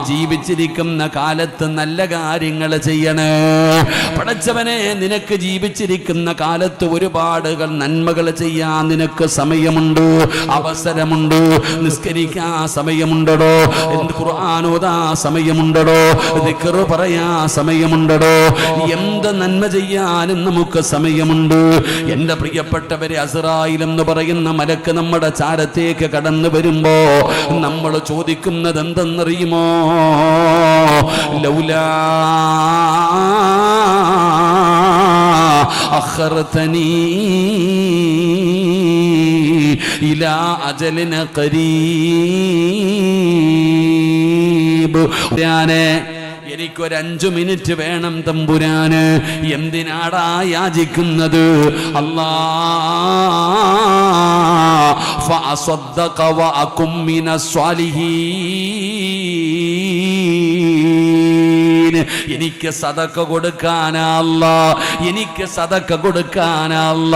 ജീവിച്ചിരിക്കുന്ന കാലത്ത് നല്ല കാര്യങ്ങൾ ചെയ്യണേ. പടച്ചവനെ, നിനക്ക് ജീവിച്ചിരിക്കുന്ന കാലത്ത് ഒരുപാട് നന്മകൾ ചെയ്യാൻ നിനക്ക് സമയമുണ്ട്, അവസരമുണ്ട്. നിസ്കരിക്കാൻ സമയമുണ്ടോ? ഖുർആൻ ഓതാൻ സമയമുണ്ടോ? ദിക്ർ പറയാൻ സമയമുണ്ടോ? എന്ത് നന്മ ചെയ്യാനും നമുക്ക് സമയമുണ്ട്. എൻ്റെ പ്രിയപ്പെട്ടവരെ, അസ്റായിൽ എന്ന് പറയുന്ന മലക്ക് നമ്മുടെ ചാരത്തേക്ക് കടന്നു വരുമ്പോ നമ്മൾ ചോദിക്കുന്നത് എന്തെന്നറിയുമോ? ലൗലാ അഖർതനീ ഇലാ അജലിൻ ഖരീബ്. എനിക്കൊരു 5 മിനിറ്റ് വേണം തമ്പുരാന്. എന്തിനാടാ യാചിക്കുന്നത്? അല്ലാഹ് ഫഅസ്വദ്ദഖ വഅകും മിനസ് സ്വാലിഹീൻ. എനിക്ക് സദഖ കൊടുക്കാനല്ല, എനിക്ക് സദഖ കൊടുക്കാനല്ല.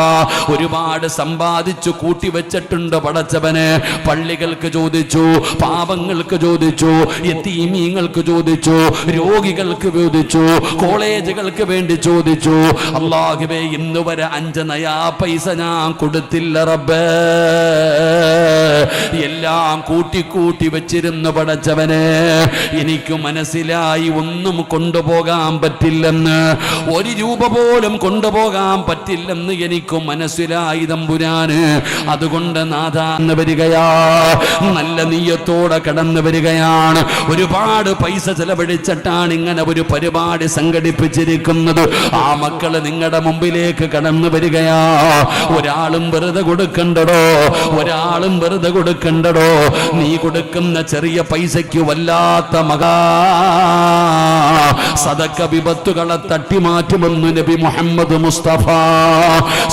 ഒരുപാട് സമ്പാദിച്ചു കൂട്ടി വെച്ചിട്ടുണ്ട് പടച്ചവന്. പള്ളികൾക്ക് ചോദിച്ചു, പാപങ്ങൾക്ക് ചോദിച്ചു, യതീമീങ്ങൾക്ക് ചോദിച്ചു, രോഗികൾക്ക് ചോദിച്ചു, കോളേജുകൾക്ക് വേണ്ടി ചോദിച്ചു. അല്ലാഹുവേ, ഇന്ന് വരെ 5 നയാ പൈസ ഞാൻ കൊടുത്തില്ല റബ്ബേ. എല്ലാം കൂട്ടി വെച്ചിരുന്നു പടച്ചവനെ. എനിക്ക് മനസ്സിലായി ഒന്നും കൊണ്ടുപോകാൻ പറ്റില്ലെന്ന്. 1 രൂപ പോലും കൊണ്ടുപോകാൻ പറ്റില്ലെന്ന് എനിക്ക് മനസ്സിലായി തമ്പുരാന്. അതുകൊണ്ട് നാഥാന്ന് വരികയാ, നല്ല നീയത്തോടെ കടന്നു വരികയാണ്. ഒരുപാട് പൈസ ചെലവഴിച്ചിട്ടാണ് ഇങ്ങനെ ഒരു പരിപാടി സംഘടിപ്പിച്ചിരിക്കുന്നത്. ആ മക്കള് നിങ്ങളുടെ മുമ്പിലേക്ക് കടന്നു വരികയാ. ഒരാളും വെറുതെ കൊടുക്കണ്ടടോ, ഒരാളും വെറുതെ കൊടുക്കണ്ടടോ. നീ കൊടുക്കുന്ന ചെറിയ പൈസയ്ക്ക് വല്ലാത്ത സദഖ വിപത്തുകളെ തട്ടിമാറ്റുമെന്ന് നബി മുഹമ്മദ് മുസ്തഫ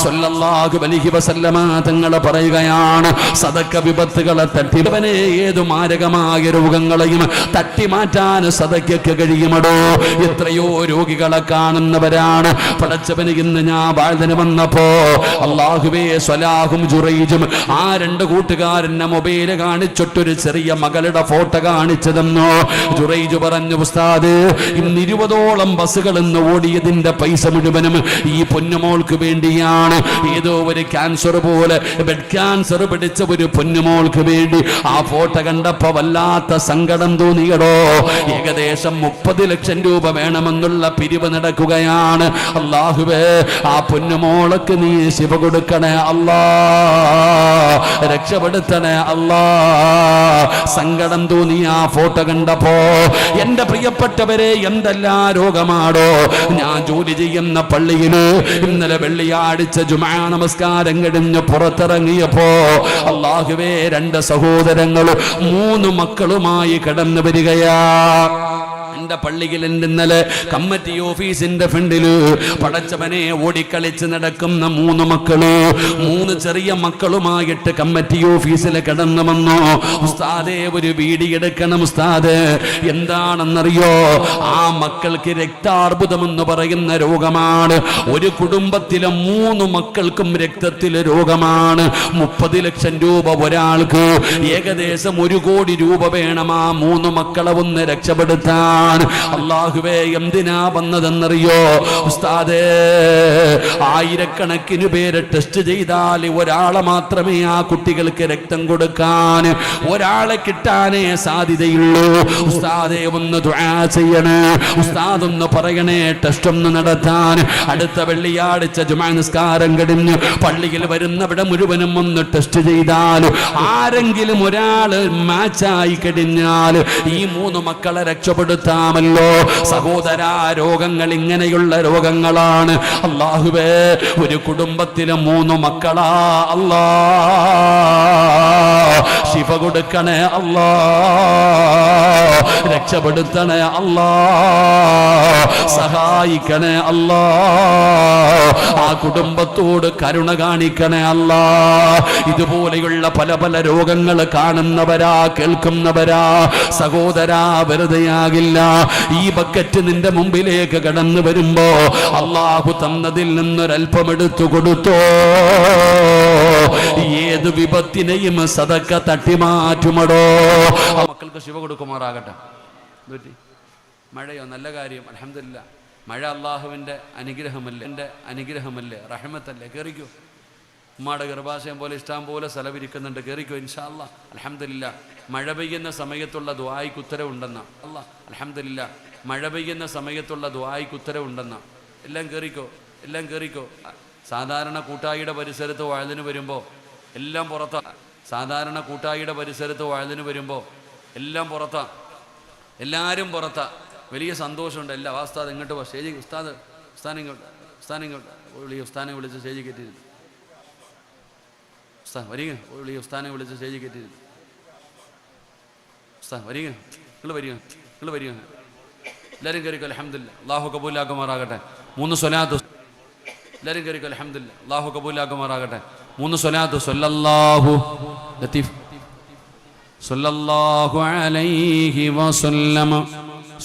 സ്വല്ലല്ലാഹു അലൈഹി വസല്ലമ തങ്ങൾ പറയുകയാണ്. സദഖ വിപത്തുകളെ തട്ടിവനെ ഏതു മാരകമായ രോഗങ്ങളെയും തട്ടിമാറ്റാൻ സദഖയ്ക്ക് കഴിയുമടോ. എത്രയോ രോഗികളെ കാണുന്നവരാണ് പടച്ചവന്. ഇന്ന് ഞാൻ വാഴ്തിന് വന്നപ്പോ അല്ലാഹുവേ, സ്വലാഹും ജുറൈജും ആ 2 കൂട്ടുകാരന്റെ മൊബൈല് കാണിച്ചിട്ടൊരു ചെറിയ മകളുടെ ഫോട്ടോ കാണിച്ചു തന്നു. ജുറൈജ് പറഞ്ഞു, ഉസ്താദ്, ഇന്ന് 20ഓളം ബസ്സുകൾ ഇന്ന് ഓടിയതിന്റെ പൈസ മുഴുവനും ഈ പൊന്നുമോൾക്ക് വേണ്ടിയാണ്. ഏതോ ഒരു ക്യാൻസർ പോലെ ബെഡ് ക്യാൻസർ പിടിച്ച ഒരു പൊന്നുമോൾക്ക് വേണ്ടി. ആ ഫോട്ടോ കണ്ടപ്പോ വല്ലാത്ത സങ്കടം തോന്നിയടോ. ഏകദേശം 30 ലക്ഷം രൂപ വേണമെന്നുള്ള പിരിവ് നടക്കുകയാണ്. അല്ലാഹുവേ, ആ പൊന്നുമോൾക്ക് നീ ശിവ കൊടുക്കണേ അല്ലാ, രക്ഷപ്പെടുത്തണേ അല്ലാ. സങ്കടം തോന്നി ആ ഫോട്ടോ കണ്ടപ്പോ. എന്റെ പ്രിയപ്പെട്ടവരെ, എന്തെല്ലാം രോഗമാണോ. ഞാൻ ജോലി ചെയ്യുന്ന പള്ളിയില് ഇന്നലെ വെള്ളിയാഴ്ച ജുമാ നമസ്കാരം കഴിഞ്ഞ് പുറത്തിറങ്ങിയപ്പോ അല്ലാഹുവേ 2 സഹോദരങ്ങളും 3 മക്കളുമായി കടന്നു വരികയാ. എന്റെ പള്ളിയിൽ ഇന്നലെ കമ്മിറ്റി ഓഫീസിന്റെ ഫ്രണ്ടില് പടച്ചവനെ ഓടിക്കളിച്ച് നടക്കുന്ന 3 മക്കള്, 3 ചെറിയ മക്കളുമായിട്ട് കമ്മിറ്റി ഓഫീസിൽ കടന്നു വന്നു. ഉസ്താദേ ഒരു വീഡിയോ എടുക്കണം ഉസ്താദ്. എന്താണെന്നറിയോ, ആ മക്കൾക്ക് രക്താർബുദം എന്ന് പറയുന്ന രോഗമാണ്. ഒരു കുടുംബത്തിലെ 3 മക്കൾക്കും രക്തത്തിലെ രോഗമാണ്. 30 ലക്ഷം രൂപ ഒരാൾക്ക്, ഏകദേശം 1 കോടി രൂപ വേണം ആ 3 മക്കളെ ഒന്ന് രക്ഷപ്പെടുത്താൻ. അല്ലാഹുവേ എന്തിനാ വന്നതെന്നറിയോ ഉസ്താദേ, ആയിരക്കണക്കിന് പേര് ടെസ്റ്റ് ചെയ്താൽ ഒരാളെ മാത്രമേ ആ കുട്ടികൾക്ക് രക്തം കൊടുക്കാൻ, ഒരാളെ കിട്ടാനേ സാധ്യതയുള്ളൂ. ഉസ്താദേ ഒന്ന് ദുആ ചെയ്യണേ, ഉസ്താദ് ഒന്ന് പറയണേ ടെസ്റ്റ് ഒന്ന് നടത്താൻ. അടുത്ത വെള്ളിയാഴ്ച ജുമാ നിസ്കാരം കഴിഞ്ഞ് പള്ളിയിൽ വരുന്നവിടെ മുഴുവനും ഒന്ന് ടെസ്റ്റ് ചെയ്താൽ ആരെങ്കിലും ഒരാള് മാച്ചായി കഴിഞ്ഞാൽ ഈ 3 മക്കളെ രക്ഷപ്പെടുത്താമല്ലോ. സഹോദരാ, രോഗങ്ങൾ ഇങ്ങനെയുള്ള രോഗങ്ങളാണ്. അല്ലാഹുവേ ഒരു കുടുംബത്തിലെ 3 മക്കളാ. അല്ലാ ശിഫ കൊടുക്കണേ അല്ലാ, രക്ഷപ്പെടുത്തണേ അല്ലാ, സഹായിക്കണേ അല്ലാ, ആ കുടുംബത്തോട് കരുണ കാണിക്കണേ അല്ലാ. ഇതുപോലെയുള്ള പല പല രോഗങ്ങൾ കാണുന്നവരാ കേൾക്കുന്നവരാ സഹോദരാ, വെറുതെയാകില്ല. ഈ ബക്കറ്റ് നിന്റെ മുമ്പിലേക്ക് കടന്നു വരുമ്പോ അല്ലാഹു തന്നതിൽ നിന്നൊരൽപ്പം എടുത്തു കൊടുത്തോ. ഏത് വിപത്തിനെയും സദക്ക തട്ടിമാറ്റുമടോ. മക്കൾക്ക് ശിവ കൊടുക്കുമാറാകട്ടെ. മഴയോ നല്ല കാര്യം, അൽഹംദുലില്ലാ. മഴ അള്ളാഹുവിൻ്റെ അനുഗ്രഹമല്ലേ, റഹ്മത്തല്ലേ. കേറിക്കോ, ഉമ്മാടെ ഗർഭാശയം പോലെ ഇഷ്ടം പോലെ സ്ഥലവിരിക്കുന്നുണ്ട്. കേറിക്കോ ഇൻഷാ അല്ലാഹ്. അൽഹംദുലില്ലാ. മഴ പെയ്യുന്ന സമയത്തുള്ള ദുആയ്ക്ക് ഉത്തരവുണ്ടെന്ന അല്ലാഹ്. അൽഹംദുലില്ലാ. മഴ പെയ്യുന്ന സമയത്തുള്ള ദുആയ്ക്ക് ഉത്തരവുണ്ടെന്ന. എല്ലാം കേറിക്കോ. സാധാരണ കൂട്ടായിയുടെ പരിസരത്ത് വഅലിന് വരുമ്പോൾ എല്ലാം പുറത്താ. സാധാരണ കൂട്ടായിയുടെ പരിസരത്ത് വഅലിന് വരുമ്പോൾ എല്ലാം പുറത്താ, എല്ലാവരും പുറത്താ. വലിയ സന്തോഷമുണ്ട്. എല്ലാ ഉസ്താദ് ഇങ്ങോട്ട് സ്റ്റേജ്, ഉസ്താനെ വിളിച്ച് സ്റ്റേജ് കയറ്റിയിരുന്നു. ഉസ്താദ് വരിക, ഉസ്താനെ വിളിച്ച് സ്റ്റേജ് കയറ്റിയിരുന്നു. ഉസ്താദ് വരിക, നിങ്ങൾ വരിക. എല്ലാവരും കയറിക്കോ. അൽഹംദുലില്ലാ. അല്ലാഹു കബൂലാക്കുമാറാകട്ടെ. 3 സ്വലാത്ത്. എല്ലാവരും കയറിക്കോ. അൽഹംദുലില്ലാ. അല്ലാഹു കബൂലാക്കുമാറാകട്ടെ. 3 സ്വലാത്ത്. സല്ലല്ലാഹു ലത്തീഫ് സല്ലല്ലാഹു അലൈഹി വസല്ലം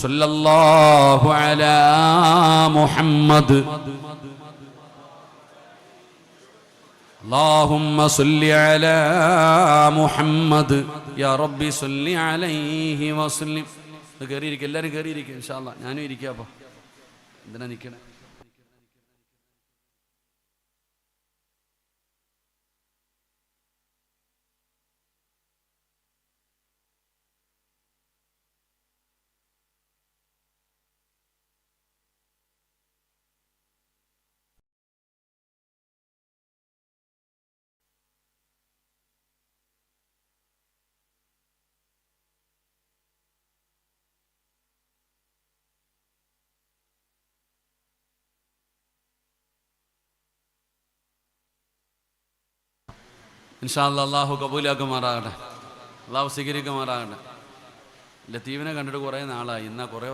സല്ലല്ലാഹു അലാ മുഹമ്മദ് اللهم صل على محمد يا ربي صل عليه وسلم. കയറിയിരിക്കും, എല്ലാവരും കയറിയിരിക്കും ഇൻഷാ അല്ലാഹ്. ഞാനും ഇരിക്കാം. അപ്പോൾ എന്തിനാ നിൽക്കണേ? ഇൻഷാ അല്ലാഹ്. അല്ലാഹു കബൂലാക്കുമാറാകട്ടെ, അല്ലാഹു സ്വീകരിക്കുമാറാകട്ടെ. ലത്തീഫിനെ കണ്ടിട്ട് കുറേ നാളായി, എന്നാൽ കുറേ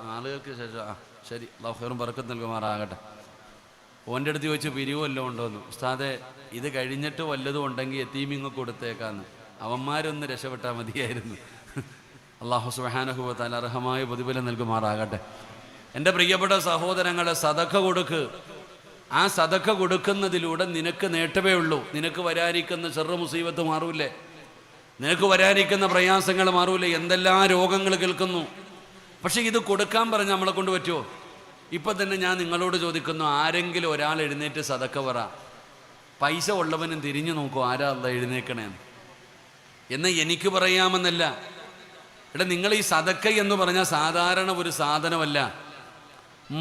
നാളുകൾക്ക് ശേഷം. ശരി, അല്ലാഹു ഖൈറും ബറക്കത്തും നൽകുമാറാകട്ടെ. ഓൻ്റെ അടുത്ത് ചോദിച്ചു പിരിവ് വല്ലതും ഉണ്ടോയെന്ന്. ഉസ്താദെ ഇത് കഴിഞ്ഞിട്ട് വല്ലതും ഉണ്ടെങ്കിൽ യതീമിങ്ങ് കൊടുത്തേക്കാന്ന്. അവന്മാരൊന്ന് രക്ഷപ്പെട്ടാൽ മതിയായിരുന്നു. അല്ലാഹു സുബ്ഹാനഹു വ തആല അർഹമായ പ്രതിഫലം നൽകുമാറാകട്ടെ. എൻ്റെ പ്രിയപ്പെട്ട സഹോദരങ്ങളെ, സദഖ കൊടുക്ക്. ആ സദഖ കൊടുക്കുന്നതിലൂടെ നിനക്ക് നേട്ടമേ ഉള്ളൂ. നിനക്ക് വരാനിരിക്കുന്ന ചെറു മുസീബത്ത് മാറൂലേ, നിനക്ക് വരാനിരിക്കുന്ന പ്രയാസങ്ങൾ മാറൂലേ, എന്തെല്ലാം രോഗങ്ങൾ കേൾക്കുന്നു. പക്ഷെ ഇത് കൊടുക്കാൻ പറഞ്ഞ് നമ്മളെ കൊണ്ട് പറ്റുമോ? ഇപ്പം തന്നെ ഞാൻ നിങ്ങളോട് ചോദിക്കുന്നു, ആരെങ്കിലും ഒരാൾ എഴുന്നേറ്റ് സദഖ പറ. പൈസ ഉള്ളവനും തിരിഞ്ഞു നോക്കൂ, ആരാ അല്ല എഴുന്നേക്കണേന്ന്. എന്ന് എനിക്ക് പറയാമെന്നല്ല. എടാ, നിങ്ങൾ ഈ സദഖ എന്ന് പറഞ്ഞാൽ സാധാരണ ഒരു സാധനമല്ല.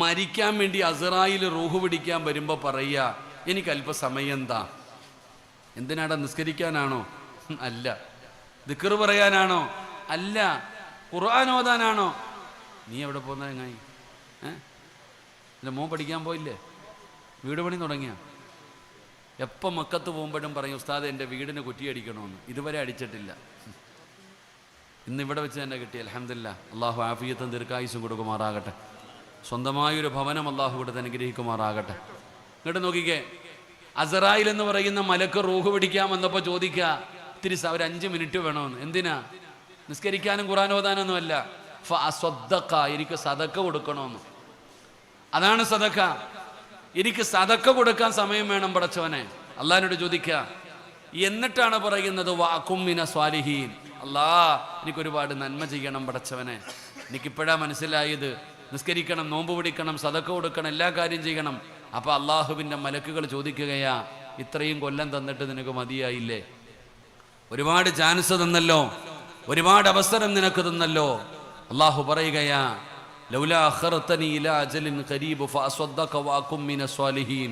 മരിക്കാൻ വേണ്ടി അസ്റായിൽ റൂഹ് പിടിക്കാൻ വരുമ്പോൾ പറയുക, എനിക്ക് അല്പസമയം എന്താ. എന്തിനാടാ? നിസ്കരിക്കാനാണോ? അല്ല. ദിക്ർ പറയാനാണോ? അല്ല. ഖുർആൻ ഓതാനാണോ? നീ എവിടെ പോകുന്നത് എങ്ങായി? അല്ല, മോൻ പഠിക്കാൻ പോയില്ലേ? വീട് പണി തുടങ്ങിയ? എപ്പം മക്കത്ത് പോകുമ്പോഴും പറയും ഉസ്താദ് എൻ്റെ വീടിന് കുറ്റിയടിക്കണമെന്ന്. ഇതുവരെ അടിച്ചിട്ടില്ല. ഇന്നിവിടെ വെച്ച് തന്നെ കിട്ടി. അൽഹംദുലില്ലാ. അള്ളാഹു ആഫിയത്തും ദീർഘായുസ്സും കൊടുക്കുമാറാകട്ടെ. സ്വന്തമായൊരു ഭവനം അള്ളാഹു കൊടുത്ത് അനുഗ്രഹിക്കുമാറാകട്ടെ. ഇങ്ങോട്ട് നോക്കിക്കേ, അസറായിൽ എന്ന് പറയുന്ന മലക്ക് റൂഹ് പിടിക്കാൻ വന്നപ്പോൾ ചോദിക്കുക, ഇത്തിരി ഒരു 5 മിനിറ്റ് വേണമെന്ന്. എന്തിനാ? നിസ്കരിക്കാനും ഖുർആൻ ഓതാനൊന്നും അല്ല. ഫഅസ്വദ്ദഖ, എനിക്ക് സദക്ക കൊടുക്കണമെന്ന്. അതാണ് സദക്ക. എനിക്ക് സദക്ക കൊടുക്കാൻ സമയം വേണം പടച്ചവനെ. അള്ളാഹിനോട് ചോദിക്കുക. എന്നിട്ടാണ് പറയുന്നത് വഅകും മിന സ്വാലിഹീൻ. അല്ലാ, എനിക്കൊരുപാട് നന്മ ചെയ്യണം പടച്ചവനെ. എനിക്കിപ്പോഴാ മനസ്സിലായത്, നിസ്കരിക്കണം, നോമ്പ് പിടിക്കണം, സദക്ക കൊടുക്കണം, എല്ലാ കാര്യം ചെയ്യണം. അപ്പൊ അള്ളാഹുവിൻ്റെ മലക്കുകൾ ചോദിക്കുകയാ, ഇത്രയും കൊല്ലം തന്നിട്ട് നിനക്ക് മതിയായില്ലേ? ഒരുപാട് ചാൻസ് തന്നല്ലോ, ഒരുപാട് അവസരം നിനക്ക് തന്നല്ലോ. അള്ളാഹു പറയുകയാ, ലൗലാ അഖർതനി ഇലാ അജലിൻ ഖരീബ് ഫഅസ്വദ്ദഖ വഅകും മിനസ് സ്വാലിഹീൻ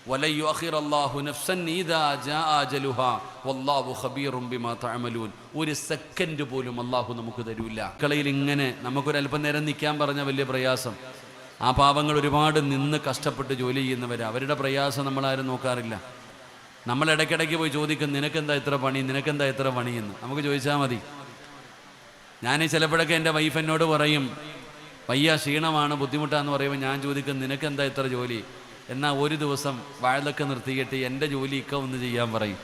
വലൻ യുഅഖിറല്ലാഹു നഫ്സൻ ഇദാ ജാഅ അജലുഹാ വല്ലാഹു ഖബീറും ബിമാ തഅമലൂൻ. ഒരു സെക്കൻഡ് പോലും അള്ളാഹു നമുക്ക് തരൂല്ല. കളയിൽ ഇങ്ങനെ നമുക്കൊരല്പം നേരം നിൽക്കാൻ പറഞ്ഞ വലിയ പ്രയാസം. ആ പാവങ്ങൾ ഒരുപാട് നിന്ന് കഷ്ടപ്പെട്ട് ജോലി ചെയ്യുന്നവർ, അവരുടെ പ്രയാസം നമ്മളാരും നോക്കാറില്ല. നമ്മൾ ഇടയ്ക്കിടയ്ക്ക് പോയി ചോദിക്കും, നിനക്കെന്താ ഇത്ര പണി, നിനക്കെന്താ ഇത്ര പണിയെന്ന്. നമുക്ക് ചോദിച്ചാൽ മതി. ഞാൻ ചിലപ്പോഴൊക്കെ എൻ്റെ വൈഫ് എന്നോട് പറയും, വയ്യ, ക്ഷീണമാണ്, ബുദ്ധിമുട്ടാന്ന് പറയുമ്പോൾ ഞാൻ ചോദിക്കും, നിനക്കെന്താ ഇത്ര ജോലി? എന്നാൽ ഒരു ദിവസം വാഴലൊക്കെ നിർത്തിയിട്ട് എൻ്റെ ജോലി ഇക്ക ഒന്ന് ചെയ്യാൻ പറയും.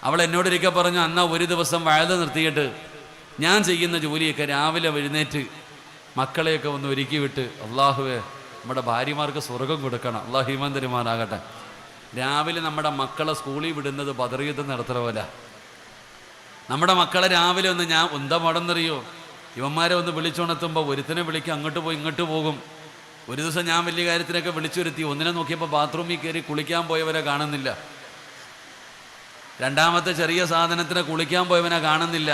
അവൾ എന്നോടൊരിക്കൽ പറഞ്ഞു, എന്നാൽ ഒരു ദിവസം വാഴ നിർത്തിയിട്ട് ഞാൻ ചെയ്യുന്ന ജോലിയൊക്കെ രാവിലെ എഴുന്നേറ്റ് മക്കളെയൊക്കെ ഒന്ന് ഒരുക്കി വിട്ട്, അള്ളാഹുവേ നമ്മുടെ ഭാര്യമാർക്ക് സ്വർഗം കൊടുക്കണം, അള്ളാഹു ഈമാൻ തരുമാറാകട്ടെ. രാവിലെ നമ്മുടെ മക്കളെ സ്കൂളിൽ വിടുന്നത് ബദർ യുദ്ധം നടത്തുന്ന പോലെ. നമ്മുടെ മക്കളെ രാവിലെ ഒന്ന് ഞാൻ എന്താ മടന്നറിയോ, ഇവന്മാരെ ഒന്ന് വിളിച്ചുണർത്തുമ്പോൾ ഒരുത്തിനെ വിളിക്കും, അങ്ങോട്ട് പോയി ഇങ്ങോട്ട് പോകും. ഒരു ദിവസം ഞാൻ വലിയ കാര്യത്തിനൊക്കെ വിളിച്ചു വരുത്തി. ഒന്നിനെ നോക്കിയപ്പോൾ ബാത്റൂമിൽ കയറി കുളിക്കാൻ പോയവരെ കാണുന്നില്ല. രണ്ടാമത്തെ ചെറിയ സാധനത്തിനെ കുളിക്കാൻ പോയവനെ കാണുന്നില്ല.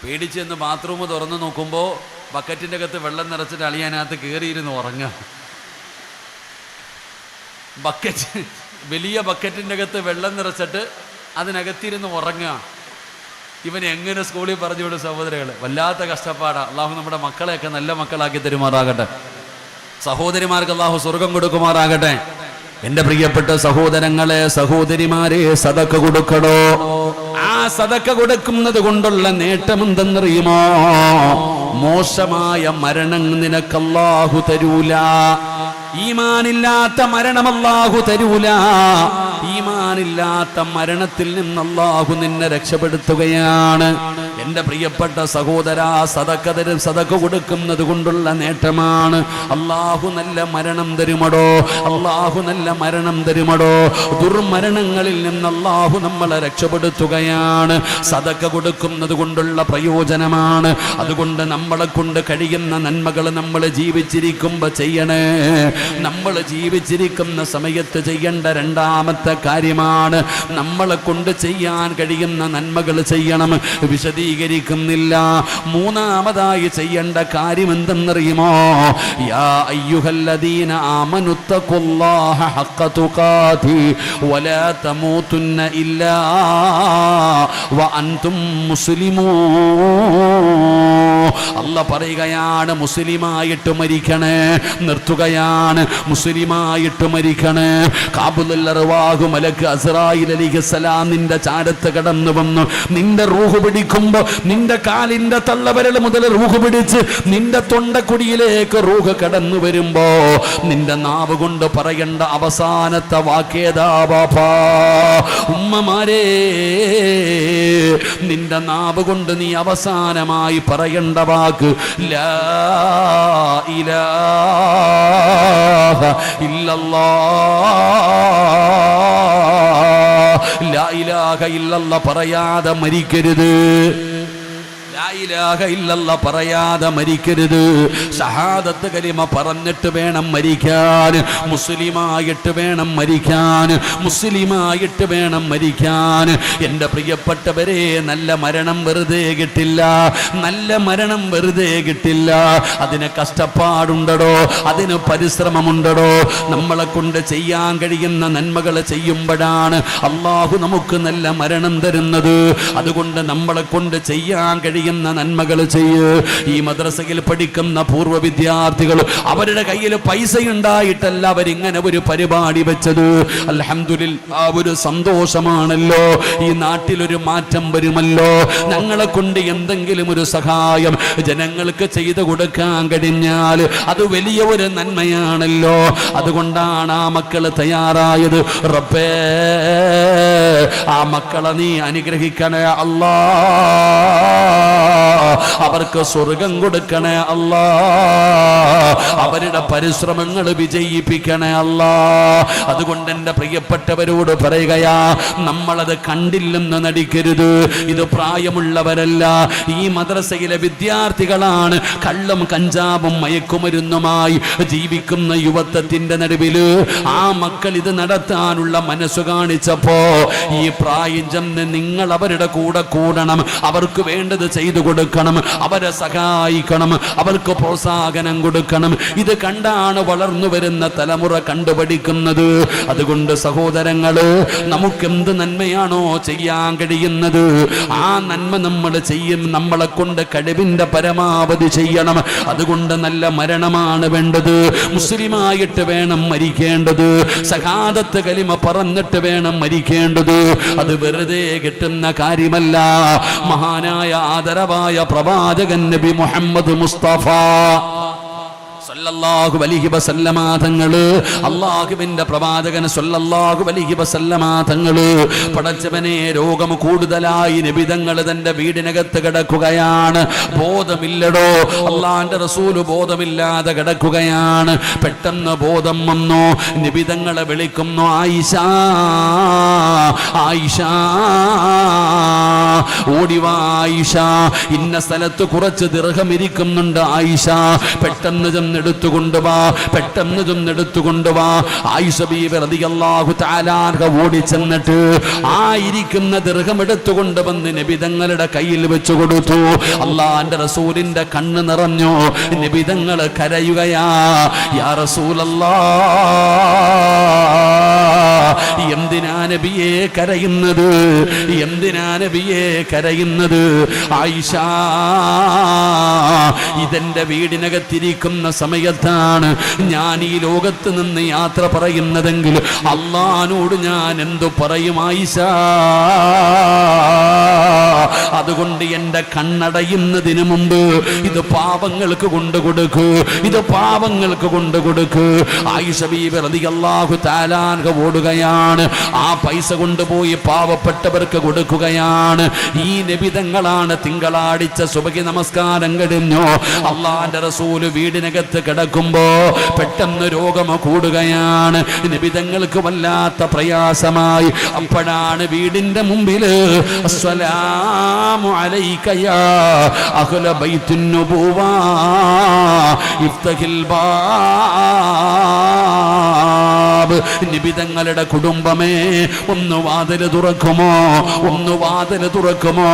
പേടിച്ച് എന്ന് ബാത്റൂം തുറന്നു നോക്കുമ്പോൾ ബക്കറ്റിൻ്റെ അകത്ത് വെള്ളം നിറച്ചിട്ട് അളിയാനകത്ത് കയറിയിരുന്ന് ഉറങ്ങുക. വലിയ ബക്കറ്റിൻ്റെ അകത്ത് വെള്ളം നിറച്ചിട്ട് അതിനകത്തിരുന്ന് ഉറങ്ങുക. ഇവൻ എങ്ങനെ സ്കൂളിൽ പറഞ്ഞു വിടും സഹോദരങ്ങൾ? വല്ലാത്ത കഷ്ടപ്പാടാണ്. അള്ളാഹു നമ്മുടെ മക്കളെയൊക്കെ നല്ല മക്കളാക്കി തരുമാറാകട്ടെ. സഹോദരിമാർക്ക് അള്ളാഹു സ്വർഗം കൊടുക്കുമാറാകട്ടെ. എന്റെ പ്രിയപ്പെട്ട സഹോദരങ്ങളെ, സഹോദരിമാരെ, സദക്ക കൊടുക്കണോ? ആ സദക്ക കൊടുക്കുന്നത് കൊണ്ടുള്ള നേട്ടം എന്തെന്നറിയുമോ? മോശമായ മരണം നിനക്ക് അല്ലാഹു തരൂല. ഈമാനില്ലാത്ത മരണം അല്ലാഹു തരൂല. ഈമാനില്ലാത്ത മരണത്തിൽ നിന്ന് അല്ലാഹു നിന്നെ രക്ഷപ്പെടുത്തുകയാണ്. എന്റെ പ്രിയപ്പെട്ട സഹോദര, സദക്ക കൊടുക്കുന്നത് കൊണ്ടുള്ള നേട്ടമാണ്. അല്ലാഹു നല്ല മരണം തരുമടോ, അല്ലാഹു നല്ല മരണം തരുമടോ. ദുർമരണങ്ങളിൽ നിന്ന് അല്ലാഹു നമ്മളെ രക്ഷപ്പെടുത്തുകയാണ്. സദക്ക കൊടുക്കുന്നത് കൊണ്ടുള്ള പ്രയോജനമാണ്. അതുകൊണ്ട് നമ്മളെ കൊണ്ട് കഴിയുന്ന നന്മകൾ നമ്മൾ ജീവിച്ചിരിക്കുമ്പോൾ ചെയ്യണേ. നമ്മൾ ജീവിച്ചിരിക്കുന്ന സമയത്ത് ചെയ്യേണ്ട രണ്ടാമത്തെ കാര്യമാണ്, നമ്മളെ കൊണ്ട് ചെയ്യാൻ കഴിയുന്ന നന്മകൾ ചെയ്യണം. വിശദീകരിക്കുന്നില്ല. മൂന്നാമതായി ചെയ്യേണ്ട കാര്യം എന്തെന്നറിയുമോ? യാ അയ്യുഹല്ലദീന ആമനുത്തഖുല്ലാഹ ഹഖ്ക തുഖാതി വലാ തമൂതുന്ന ഇല്ലാ വഅൻതും മുസ്ലിമൂൻ. അല്ലാഹ് പറയുകയാണ്, മുസ്ലിമായിട്ട് മരിക്കണേ. നിർത്തുകയാണ്, മുസ്ലിമായിട്ട് മരിക്കണേ. കാബുൽ അർവാഹു മലക്ക് അസ്റായിൽ അലൈഹിസ്സലാം നിന്റെ ചാരത്ത് കടന്നു വന്നു. നിന്റെ റൂഹ് പിടിക്കുമ്പോ നിന്റെ കാലിന്റെ തള്ളവിരൽ മുതൽ റൂഹ് പിടിച്ച് നിന്റെ തൊണ്ടക്കുടിയിലേക്ക് റൂഹ് കടന്നു വരുമ്പോ നിന്റെ നാവ് കൊണ്ട് പറയേണ്ട അവസാനത്തെ വാക്കേതാ ബാപ്പാ? ഉമ്മമാരെ, നിന്റെ നാവ് കൊണ്ട് നീ അവസാനമായി പറയേണ്ട വാക്ക് ലാ ഇലാഹ ഇല്ലല്ലാഹ്. ലാ ഇലാഹ ഇല്ലല്ലാഹ് പറയാതെ മരിക്കരുത്. ലാ ഇലാഹ ഇല്ലല്ലാഹ് പറയാതെ മരിക്കരുത്. ഷഹാദത്ത് കലിമ പറഞ്ഞിട്ട് വേണം മരിക്കാൻ. മുസ്ലിമായിട്ട് വേണം മരിക്കാൻ. മുസ്ലിമായിട്ട് വേണം മരിക്കാൻ. എൻ്റെ പ്രിയപ്പെട്ടവരെ, നല്ല മരണം വെറുതെ കിട്ടില്ല. നല്ല മരണം വെറുതെ കിട്ടില്ല. അതിന് കഷ്ടപ്പാടുണ്ടടോ, അതിന് പരിശ്രമമുണ്ടടോ. നമ്മളെ കൊണ്ട് ചെയ്യാൻ കഴിയുന്ന നന്മകൾ ചെയ്യുമ്പോഴാണ് അല്ലാഹു നമുക്ക് നല്ല മരണം തരുന്നത്. അതുകൊണ്ട് നമ്മളെ കൊണ്ട് ചെയ്യാൻ കഴിയുന്ന ചെയ്യുന്ന നന്മകൾ ചെയ്യ്. ഈ മദ്രസയിൽ പഠിക്കുന്ന പൂർവ്വ വിദ്യാർത്ഥികൾ അവരുടെ കയ്യിൽ പൈസ ഉണ്ടായിട്ടല്ല അവരിങ്ങനെ ഒരു പരിപാടി വെച്ചത്. അൽഹംദുലില്ലാ, ഒരു സന്തോഷമാണല്ലോ. ഈ നാട്ടിലൊരു മാറ്റം വരുമല്ലോ. ഞങ്ങളെ കൊണ്ട് എന്തെങ്കിലും ഒരു സഹായം ജനങ്ങൾക്ക് ചെയ്തു കൊടുക്കാൻ കഴിഞ്ഞാൽ അത് വലിയ ഒരു നന്മയാണല്ലോ. അതുകൊണ്ടാണ് ആ മക്കൾ തയ്യാറായത്. റബ്ബേ, ആ മക്കളെ നീ അനുഗ്രഹിക്കണേ അല്ലാ, അവർക്ക് സ്വർഗം കൊടുക്കണേ അല്ലാ, അവരുടെ പരിശ്രമങ്ങൾ വിജയിപ്പിക്കണേ അല്ലാ. അതുകൊണ്ട് എൻ്റെ പ്രിയപ്പെട്ടവരോട് പറയുകയാ, നമ്മളത് കണ്ടില്ലെന്ന് നടിക്കരുത്. ഇത് പ്രായമുള്ളവരല്ല, ഈ മദ്രസയിലെ വിദ്യാർത്ഥികളാണ്. കള്ളും കഞ്ചാവും മയക്കുമരുന്നുമായി ജീവിക്കുന്ന യുവത്വത്തിന്റെ നടുവിൽ ആ മക്കൾ ഇത് നടത്താനുള്ള മനസ്സ് കാണിച്ചപ്പോ ഈ പ്രായം ചെന്ന് നിങ്ങൾ അവരുടെ കൂടെ കൂടണം, അവർക്ക് വേണ്ടത് ചെയ്തു കൊടുക്കണം, അവരെ സഹായിക്കണം, അവർക്ക് പ്രോത്സാഹനം കൊടുക്കണം. ഇത് കണ്ടാണ് വളർന്നു വരുന്ന തലമുറ കണ്ടുപഠിക്കുന്നത്. അതുകൊണ്ട് സഹോദരങ്ങള്, നമുക്കെന്ത് നന്മയാണോ ചെയ്യാൻ കഴിയുന്നത് ആ നന്മ നമ്മൾ ചെയ്യും. നമ്മളെ കൊണ്ട് കഴിവിന്റെ പരമാവധി ചെയ്യണം. അതുകൊണ്ട് നല്ല മരണമാണ് വേണ്ടത്. മുസ്ലിമായിട്ട് വേണം മരിക്കേണ്ടത്. സഹാദത്ത് കലിമ പറഞ്ഞിട്ട് വേണം മരിക്കേണ്ടത്. അത് വെറുതെ കിട്ടുന്ന കാര്യമല്ല. മഹാനായ ആദരവായ പ്രവാചകൻ നബി മുഹമ്മദ് മുസ്തഫ സല്ലല്ലാഹു അലൈഹി വസല്ലമ തങ്ങള്, അല്ലാഹുവിന്റെ പ്രവാചകൻ സല്ലല്ലാഹു അലൈഹി വസല്ലമ തങ്ങള്, പടച്ചവനെ രോഗം കൂടുതലായി നബി തങ്ങൾ തന്റെ വീടിനകത്ത് കിടക്കുകയാണ്. ബോധമില്ലടോ, അല്ലാഹുവിന്റെ റസൂൽ ബോധമില്ലാതെ കിടക്കുകയാണ്. പെട്ടെന്ന് ബോധം വന്നു. നബി തങ്ങളെ വിളിക്കുന്നു, ആയിഷ, ആയിഷ, ഓടിവാ ആയിഷ, ഇന്ന സ്ഥലത്ത് കുറച്ച് ദിർഹം ഇരിക്കുന്നുണ്ട് ആയിഷ, പെട്ടെന്ന് ചെന്നെടുത്തുകൊണ്ടുവാ, പെട്ടെന്ന് ചെന്നെടുത്തുകൊണ്ടുവാ. ആയിഷ ബീവി റളിയല്ലാഹു തആല അൻഹ ഓടി ചെന്നിട്ട് ആ ഇരിക്കുന്ന ദിർഹം എടുത്തുകൊണ്ട് വന്ന് നബി തങ്ങളുടെ കയ്യിൽ വെച്ചു കൊടുത്തു. അല്ലാഹുവിന്റെ റസൂലിന്റെ കണ്ണ് നിറഞ്ഞു. നബി തങ്ങൾ കരയുകയാ, യാ റസൂലല്ലാഹ്, എന്തിനാ നബിയെ കരയുന്നത്? എന്തിനാ നബിയെ കരയുന്നത്? ആയിഷ, ഇതെന്റെ വീടിനകത്തിരിക്കുന്ന സമയത്താണ് ഞാൻ ഈ ലോകത്ത് നിന്ന് യാത്ര പറയുന്നതെങ്കിൽ അല്ലാഹുവോട് ഞാൻ എന്തു പറയും ആയിഷ? അതുകൊണ്ട് എന്റെ കണ്ണടയുന്നതിന് മുമ്പ് ഇത് പാവങ്ങൾക്ക് കൊണ്ടുകൊടുക്കൂ, ഇത് പാവങ്ങൾക്ക് കൊണ്ടുകൊടുക്കൂ. ആയിഷ ബീവി റളിയല്ലാഹു തആല അൻഹ ഓടുകയാണ്. ആ പൈസ കൊണ്ടുപോയി പാവപ്പെട്ടവർക്ക് കൊടുക്കുകയാണ്. ഈ നബി തങ്ങളാണ് തിങ്കളാഴ്ച സുബഹി നമസ്കാരം കഴിഞ്ഞു. അല്ലാഹുവിന്റെ റസൂല് വീടിനകത്ത് കിടക്കുമ്പോ പെട്ടെന്ന് രോഗം കൂടുകയാണ്. നബി തങ്ങൾക്ക് വല്ലാത്ത പ്രയാസമായി. അപ്പോഴാണ് വീടിന്റെ മുമ്പില് അസ്സലാമു അലൈക യാ അഹ്ല ബൈത്തുൻ നുബുവ ഇഫ്തഹിൽ ബാബ്, നബി തങ്ങളുടെ കുടുംബമേ ഒന്ന് വാതില് തുറക്കുമോ, ഒന്ന് വാതില് തുറക്കുമോ?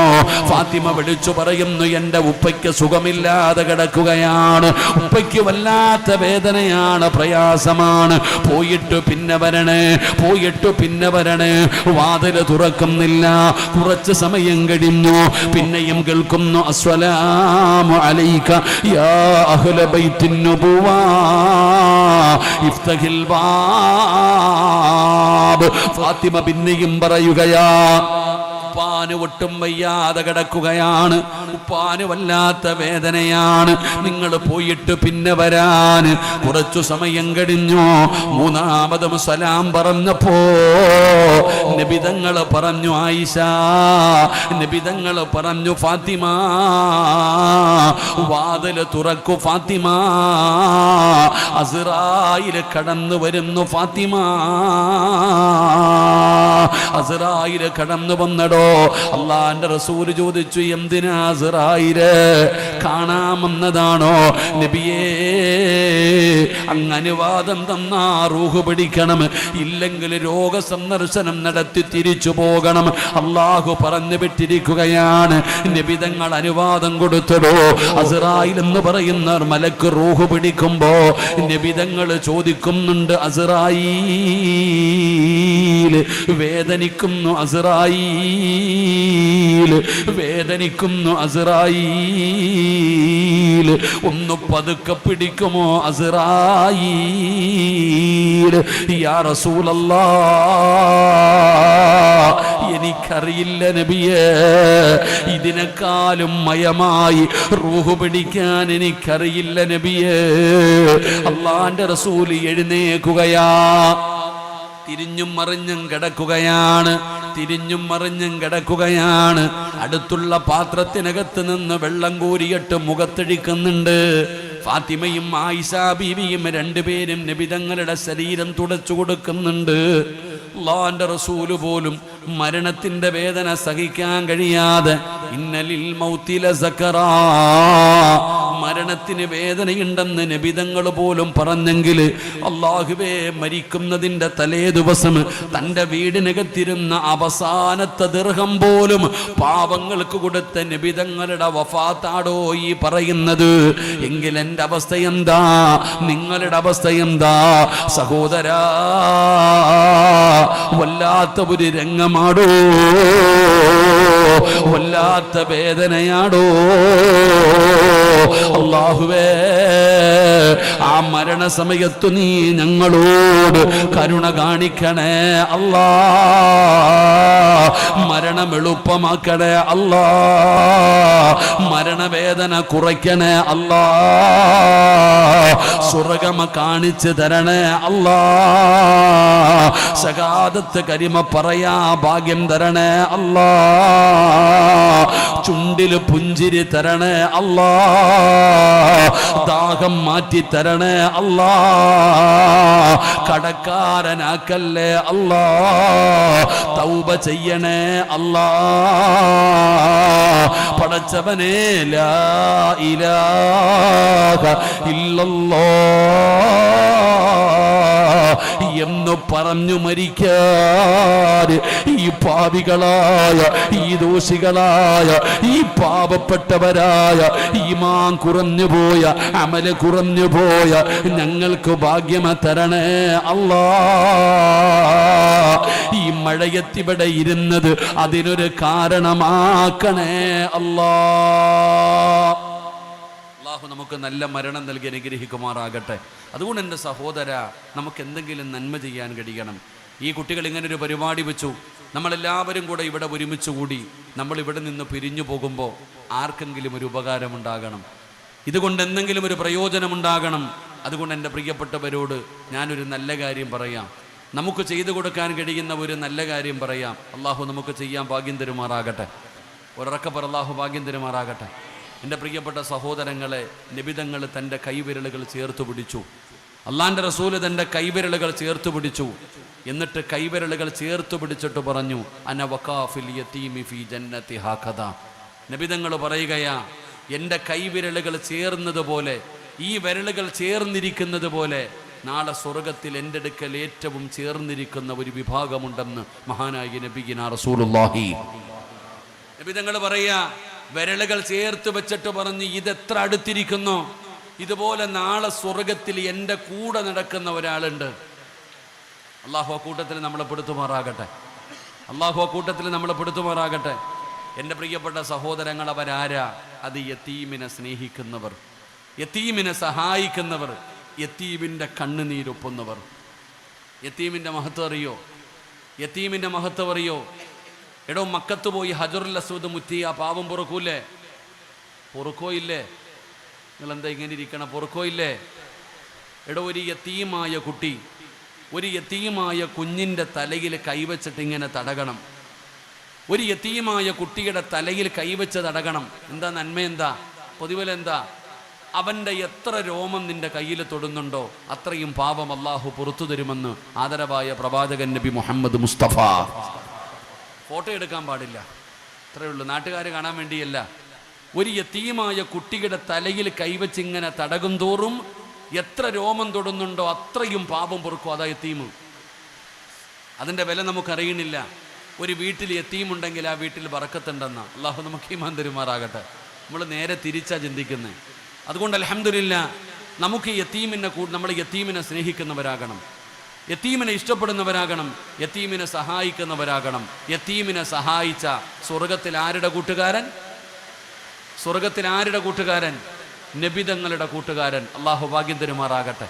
ഫാത്തിമ വിളിച്ചു പറയുന്നു, എന്റെ ഉപ്പയ്ക്ക് സുഖമില്ലാതെ കിടക്കുകയാണ്, ഉപ്പയ്ക്ക് വല്ലാത്ത വേദനയാണ്, പ്രയാസമാണ്, പോയിട്ട് പിന്നെ വരണേ, പോയിട്ട് പിന്നെ വരണേ. വാതില് തുറക്കുന്നില്ല. കുറച്ച് സമയം കഴിഞ്ഞു. പിന്നെയും കേൾക്കുന്നു, അസ്സലാമു അലൈക യാ അഹ്ല ബൈത്തിൻ നുബുവ ഇഫ്തഹിൽ ബാബ്. ഫാത്തിമ പിന്നെയും പറയുകയാ, ഉപ്പാന് ഒട്ടും വയ്യാതെ കിടക്കുകയാണ്, ഉപ്പാന് വല്ലാത്ത വേദനയാണ്, നിങ്ങൾ പോയിട്ട് പിന്നെ വരാൻ. കുറച്ചു സമയം കഴിഞ്ഞു. മൂന്നാമതും സലാം പറഞ്ഞപ്പോ നബി തങ്ങൾ പറഞ്ഞു, ആയിഷ, നബി തങ്ങൾ പറഞ്ഞു, ഫാത്തിമ വാതില് തുറക്കു, ഫാത്തിമ അസ്റായിൽ കടന്നു വരുന്നു, ഫാത്തിമ അസ്റായിൽ കടന്നു വന്നടോ. അല്ലാഹുവിന്റെ റസൂല് ചോദിച്ചു, എന്തിനാ അസ്റായില് കാണാമെന്നതാണോ? നബിയേ, അങ്ങ് അനുവാദം തന്നാ റൂഹ് പിടിക്കണം, ഇല്ലെങ്കിൽ രോഗസന്ദർശനം നടത്തി തിരിച്ചു പോകണം. അല്ലാഹു പറഞ്ഞു വിട്ടിരിക്കുകയാണ്. നബി തങ്ങൾ അനുവാദം കൊടുത്തടോ. അസ്റായിൽ എന്ന് പറയുന്ന മലക്ക് റൂഹ് പിടിക്കുമ്പോ നബി തങ്ങൾ ചോദിക്കുന്നുണ്ട്, അസ്റായീൽ വേദനിക്കുന്നു, അസ്റായീൽ അസ്റായീൽ, വേദനിക്കുന്നു അസ്റായീൽ, ഒന്ന് പതുക്കെ പിടിക്കുമോ അസ്റായീൽ? യാ റസൂലല്ലാഹ്, എനിക്കറിയില്ല നബിയേ, ഇതിനേക്കാളും മയമായി റൂഹ് പിടിക്കാൻ എനിക്കറിയില്ല നബിയേ. അള്ളാന്റെ റസൂൽ എഴുന്നേക്കുകയാ, തിരിഞ്ഞും മറിഞ്ഞും കിടക്കുകയാണ്, തിരിഞ്ഞും മറിഞ്ഞും കിടക്കുകയാണ്. അടുത്തുള്ള പാത്രത്തിനകത്ത് നിന്ന് വെള്ളം കോരിയിട്ട് മുഖത്തൊഴിക്കുന്നുണ്ട്. ഫാത്തിമയും ആയിഷ ബീവിയും രണ്ടുപേരും നബി തങ്ങളുടെ ശരീരം തുടച്ചു കൊടുക്കുന്നുണ്ട്. അല്ലാഹുവിന്റെ റസൂല് പോലും മരണത്തിന്റെ വേദന സഹിക്കാൻ കഴിയാതെ ഇന്നലിൽ മൗതി ലസക്കറാ, മരണത്തിന് വേദനയുണ്ടെന്ന് നബിതങ്ങൾ പോലും പറഞ്ഞെങ്കിൽ അല്ലാഹുവേ, മരിക്കുന്നതിന്റെ തലേ ദിവസം തൻ്റെ വീടിനകത്തിരുന്ന അവസാനത്തെ ദിർഹം പോലും പാവങ്ങൾക്ക് കൊടുത്ത നബിതങ്ങളുടെ വഫാത്താടോ ഈ പറയുന്നത്. എങ്കിൽ എൻ്റെ അവസ്ഥ എന്താ, നിങ്ങളുടെ അവസ്ഥ എന്താ സഹോദരാ? വല്ലാത്ത ഒരു രംഗമാടോ, വല്ലാത്ത വേദനയാടോ. അല്ലാഹുവേ, ആ മരണസമയത്തു നീ ഞങ്ങളോട് കരുണ കാണിക്കണേ അല്ലാ, മരണം എളുപ്പമാക്കണേ അല്ലാ, മരണവേദന കുറയ്ക്കണേ അല്ലാ, സ്വർഗ്ഗം കാണിച്ചു തരണേ അല്ലാ, ശഹാദത്ത് കരിമ പറയാ ഭാഗ്യം തരണേ അല്ലാ, ചുണ്ടില് പുഞ്ചിരി തരണേ അല്ലാ, ദാഹം മാറ്റി തരണേ അല്ലാ, കടക്കാരനാക്കല്ലേ അല്ലാ, തൗബ ചെയ്യണേ അല്ലാ. പടച്ചവനേ, ലാ ഇലാഹ ഇല്ലല്ലാഹ് എന്ന് പറഞ്ഞു മരിക്കാൻ ഈ പാപികളായ, ഈ ദോഷികളായ, ഈ പാപപ്പെട്ടവരായ, ഈമാൻ കുറഞ്ഞുപോയ, അമല് കുറഞ്ഞുപോയ ഞങ്ങൾക്ക് ഭാഗ്യം തരണേ അല്ലാ. ഈ മഴയത്തിവിടെ ഇരുന്നത് അതിനൊരു കാരണമാക്കണേ അല്ലാ. അല്ലാഹു നമുക്ക് നല്ല മരണം നൽകി അനുഗ്രഹിക്കുമാറാകട്ടെ. അതുകൊണ്ട് എൻ്റെ സഹോദര, നമുക്ക് എന്തെങ്കിലും നന്മ ചെയ്യാൻ കഴിയണം. ഈ കുട്ടികൾ ഇങ്ങനൊരു പരിപാടി വെച്ചു, നമ്മളെല്ലാവരും കൂടെ ഇവിടെ ഒരുമിച്ച് കൂടി നമ്മൾ ഇവിടെ നിന്ന് പിരിഞ്ഞു പോകുമ്പോൾ ആർക്കെങ്കിലും ഒരു ഉപകാരമുണ്ടാകണം, ഇതുകൊണ്ട് എന്തെങ്കിലും ഒരു പ്രയോജനമുണ്ടാകണം. അതുകൊണ്ട് എൻ്റെ പ്രിയപ്പെട്ടവരോട് ഞാനൊരു നല്ല കാര്യം പറയാം, നമുക്ക് ചെയ്തു കൊടുക്കാൻ കഴിയുന്ന ഒരു നല്ല കാര്യം പറയാം. അള്ളാഹു നമുക്ക് ചെയ്യാൻ ഭാഗ്യം തരുമാറാകട്ടെ. ഒരക്കപ്പർ അള്ളാഹു ഭാഗ്യം തരുമാറാകട്ടെ. എൻ്റെ പ്രിയപ്പെട്ട സഹോദരങ്ങളെ, നബിതങ്ങൾ തൻ്റെ കൈവിരലുകൾ ചേർത്ത് പിടിച്ചു, അള്ളാൻ്റെ റസൂല് തൻ്റെ കൈവിരലുകൾ ചേർത്ത് പിടിച്ചു. എന്നിട്ട് കൈവിരലുകൾ ചേർത്ത് പിടിച്ചിട്ട് പറഞ്ഞു, അന വഖാഫിൽ യതീമി ഫീ ജന്നതി ഹാകദാ. നബിതങ്ങൾ പറയുകയാ, എൻ്റെ കൈവിരലുകൾ ചേർന്നതുപോലെ, ഈ വിരലുകൾ ചേർന്നിരിക്കുന്നത് പോലെ നാളെ സ്വർഗത്തിൽ എൻ്റെ അടുക്കൽ ഏറ്റവും ചേർന്നിരിക്കുന്ന ഒരു വിഭാഗമുണ്ടെന്ന് മഹാനായ നബിയിനാ റസൂലുള്ളാഹി. നബിതങ്ങൾ പറയാ, വിരലുകൾ ചേർത്ത് വെച്ചിട്ട് പറഞ്ഞ്, ഇതെത്ര അടുത്തിരിക്കുന്നു, ഇതുപോലെ നാളെ സ്വർഗത്തിൽ എൻ്റെ കൂടെ നടക്കുന്ന ഒരാളുണ്ട്. അള്ളാഹു അക്കൂട്ടത്തിൽ നമ്മളെ പെടുത്തുമാറാകട്ടെ, അള്ളാഹു അക്കൂട്ടത്തിൽ നമ്മളെ പെടുത്തുമാറാകട്ടെ. എൻ്റെ പ്രിയപ്പെട്ട സഹോദരങ്ങൾ, അവരാരാ? അത് യതീമിനെ സ്നേഹിക്കുന്നവർ, യതീമിനെ സഹായിക്കുന്നവർ, യതീമിൻ്റെ കണ്ണുനീരൊപ്പുന്നവർ. യതീമിൻ്റെ മഹത്വം അറിയോ? യതീമിൻ്റെ മഹത്വം അറിയോ? എടോ, മക്കത്ത് പോയി ഹജറുൽ അസ്വദ് മുത്തി ആ പാവം പൊറുക്കൂലേ? പൊറുക്കോ ഇല്ലേ? നിങ്ങളെന്താ ഇങ്ങനെ ഇരിക്കണം? പൊറുക്കോ ഇല്ലേ? എടോ, ഒരു യതീമായ കുട്ടി, ഒരു യതീമായ കുഞ്ഞിൻ്റെ തലയിൽ കൈവച്ചിട്ട് ഇങ്ങനെ തടകണം. ഒരു യതീമായ കുട്ടിയുടെ തലയിൽ കൈവച്ച് തടകണം. എന്താ നന്മ? എന്താ പൊതുവിലെന്താ? അവൻ്റെ എത്ര രോമം നിന്റെ കയ്യിൽ തൊടുന്നുണ്ടോ അത്രയും പാപം അല്ലാഹു പുറത്തു തരുമെന്ന് ആദരവായ പ്രവാചകൻ നബി മുഹമ്മദ് മുസ്തഫ. ഫോട്ടോ എടുക്കാൻ പാടില്ല, അത്രയേ ഉള്ളൂ, നാട്ടുകാർ കാണാൻ വേണ്ടിയല്ല. ഒരു യതീമായ കുട്ടിയുടെ തലയിൽ കൈവച്ചിങ്ങനെ തടകും തോറും എത്ര രോമം തൊടുന്നുണ്ടോ അത്രയും പാപം പൊറുക്കും. അതാ യതീം. അതിൻ്റെ വില നമുക്കറിയണില്ല. ഒരു വീട്ടിൽ യതീമുണ്ടെങ്കിൽ ആ വീട്ടിൽ ബറക്കത്തുണ്ടെന്ന. അല്ലാഹു നമുക്ക് ഈമാൻ തരുമാറാകട്ടെ. നമ്മൾ നേരെ തിരിച്ചാ ചിന്തിക്കുന്നത്. അതുകൊണ്ട് അൽഹംദുലില്ലാ, നമുക്ക് യതീമിനെ നമ്മൾ യതീമിനെ സ്നേഹിക്കുന്നവരാകണം. യതീമിനെ ഇഷ്ടപ്പെടുന്നവരാകണം, യതീമിനെ സഹായിക്കുന്നവരാകണം. യതീമിനെ സഹായിച്ച സ്വർഗത്തിൽ ആരുടെ കൂട്ടുകാരൻ? സ്വർഗത്തിൽ ആരുടെ കൂട്ടുകാരൻ? നബിതങ്ങളുടെ കൂട്ടുകാരൻ. അള്ളാഹു ഭാഗ്യം തരുമാറാകട്ടെ,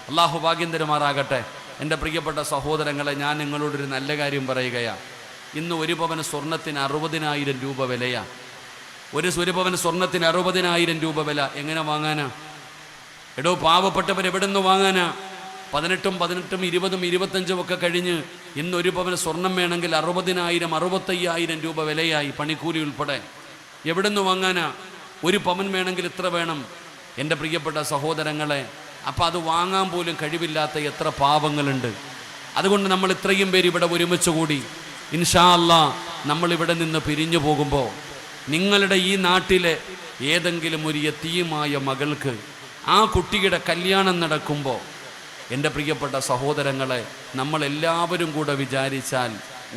അള്ളാഹു ഭാഗ്യം തരുമാറാകട്ടെ. എൻ്റെ പ്രിയപ്പെട്ട സഹോദരങ്ങളെ, ഞാൻ നിങ്ങളോടൊരു നല്ല കാര്യം പറയുകയാണ്. ഇന്ന് ഒരു പവന് സ്വർണത്തിന് 60,000 രൂപ വിലയാണ്. ഒരു പവന് സ്വർണത്തിന് 60,000 രൂപ വില. എങ്ങനെ വാങ്ങാനാ? എടോ, പാവപ്പെട്ടവർ എവിടെ നിന്ന് വാങ്ങാനാ? 18, 20, 25 ഒക്കെ കഴിഞ്ഞ് ഇന്ന് ഒരു പവന് സ്വർണം വേണമെങ്കിൽ 60,000, 65,000 രൂപ വിലയായി, പണിക്കൂലി ഉൾപ്പെടെ. എവിടെ നിന്ന് വാങ്ങാനാ? ഒരു പവൻ വേണമെങ്കിൽ ഇത്ര വേണം. എൻ്റെ പ്രിയപ്പെട്ട സഹോദരങ്ങളെ, അപ്പം അത് വാങ്ങാൻ പോലും കഴിവില്ലാത്ത എത്ര പാവങ്ങളുണ്ട്. അതുകൊണ്ട് നമ്മൾ ഇത്രയും പേര് ഇവിടെ ഒരുമിച്ച് കൂടി ഇൻഷാ അല്ലാഹ് നമ്മളിവിടെ നിന്ന് പിരിഞ്ഞു പോകുമ്പോൾ നിങ്ങളുടെ ഈ നാട്ടിലെ ഏതെങ്കിലും ഒരു യതീമായ മകൾക്ക് ആ കുട്ടിയുടെ കല്യാണം നടക്കുമ്പോൾ, എൻ്റെ പ്രിയപ്പെട്ട സഹോദരങ്ങളെ, നമ്മളെല്ലാവരും കൂടെ വിചാരിച്ചാൽ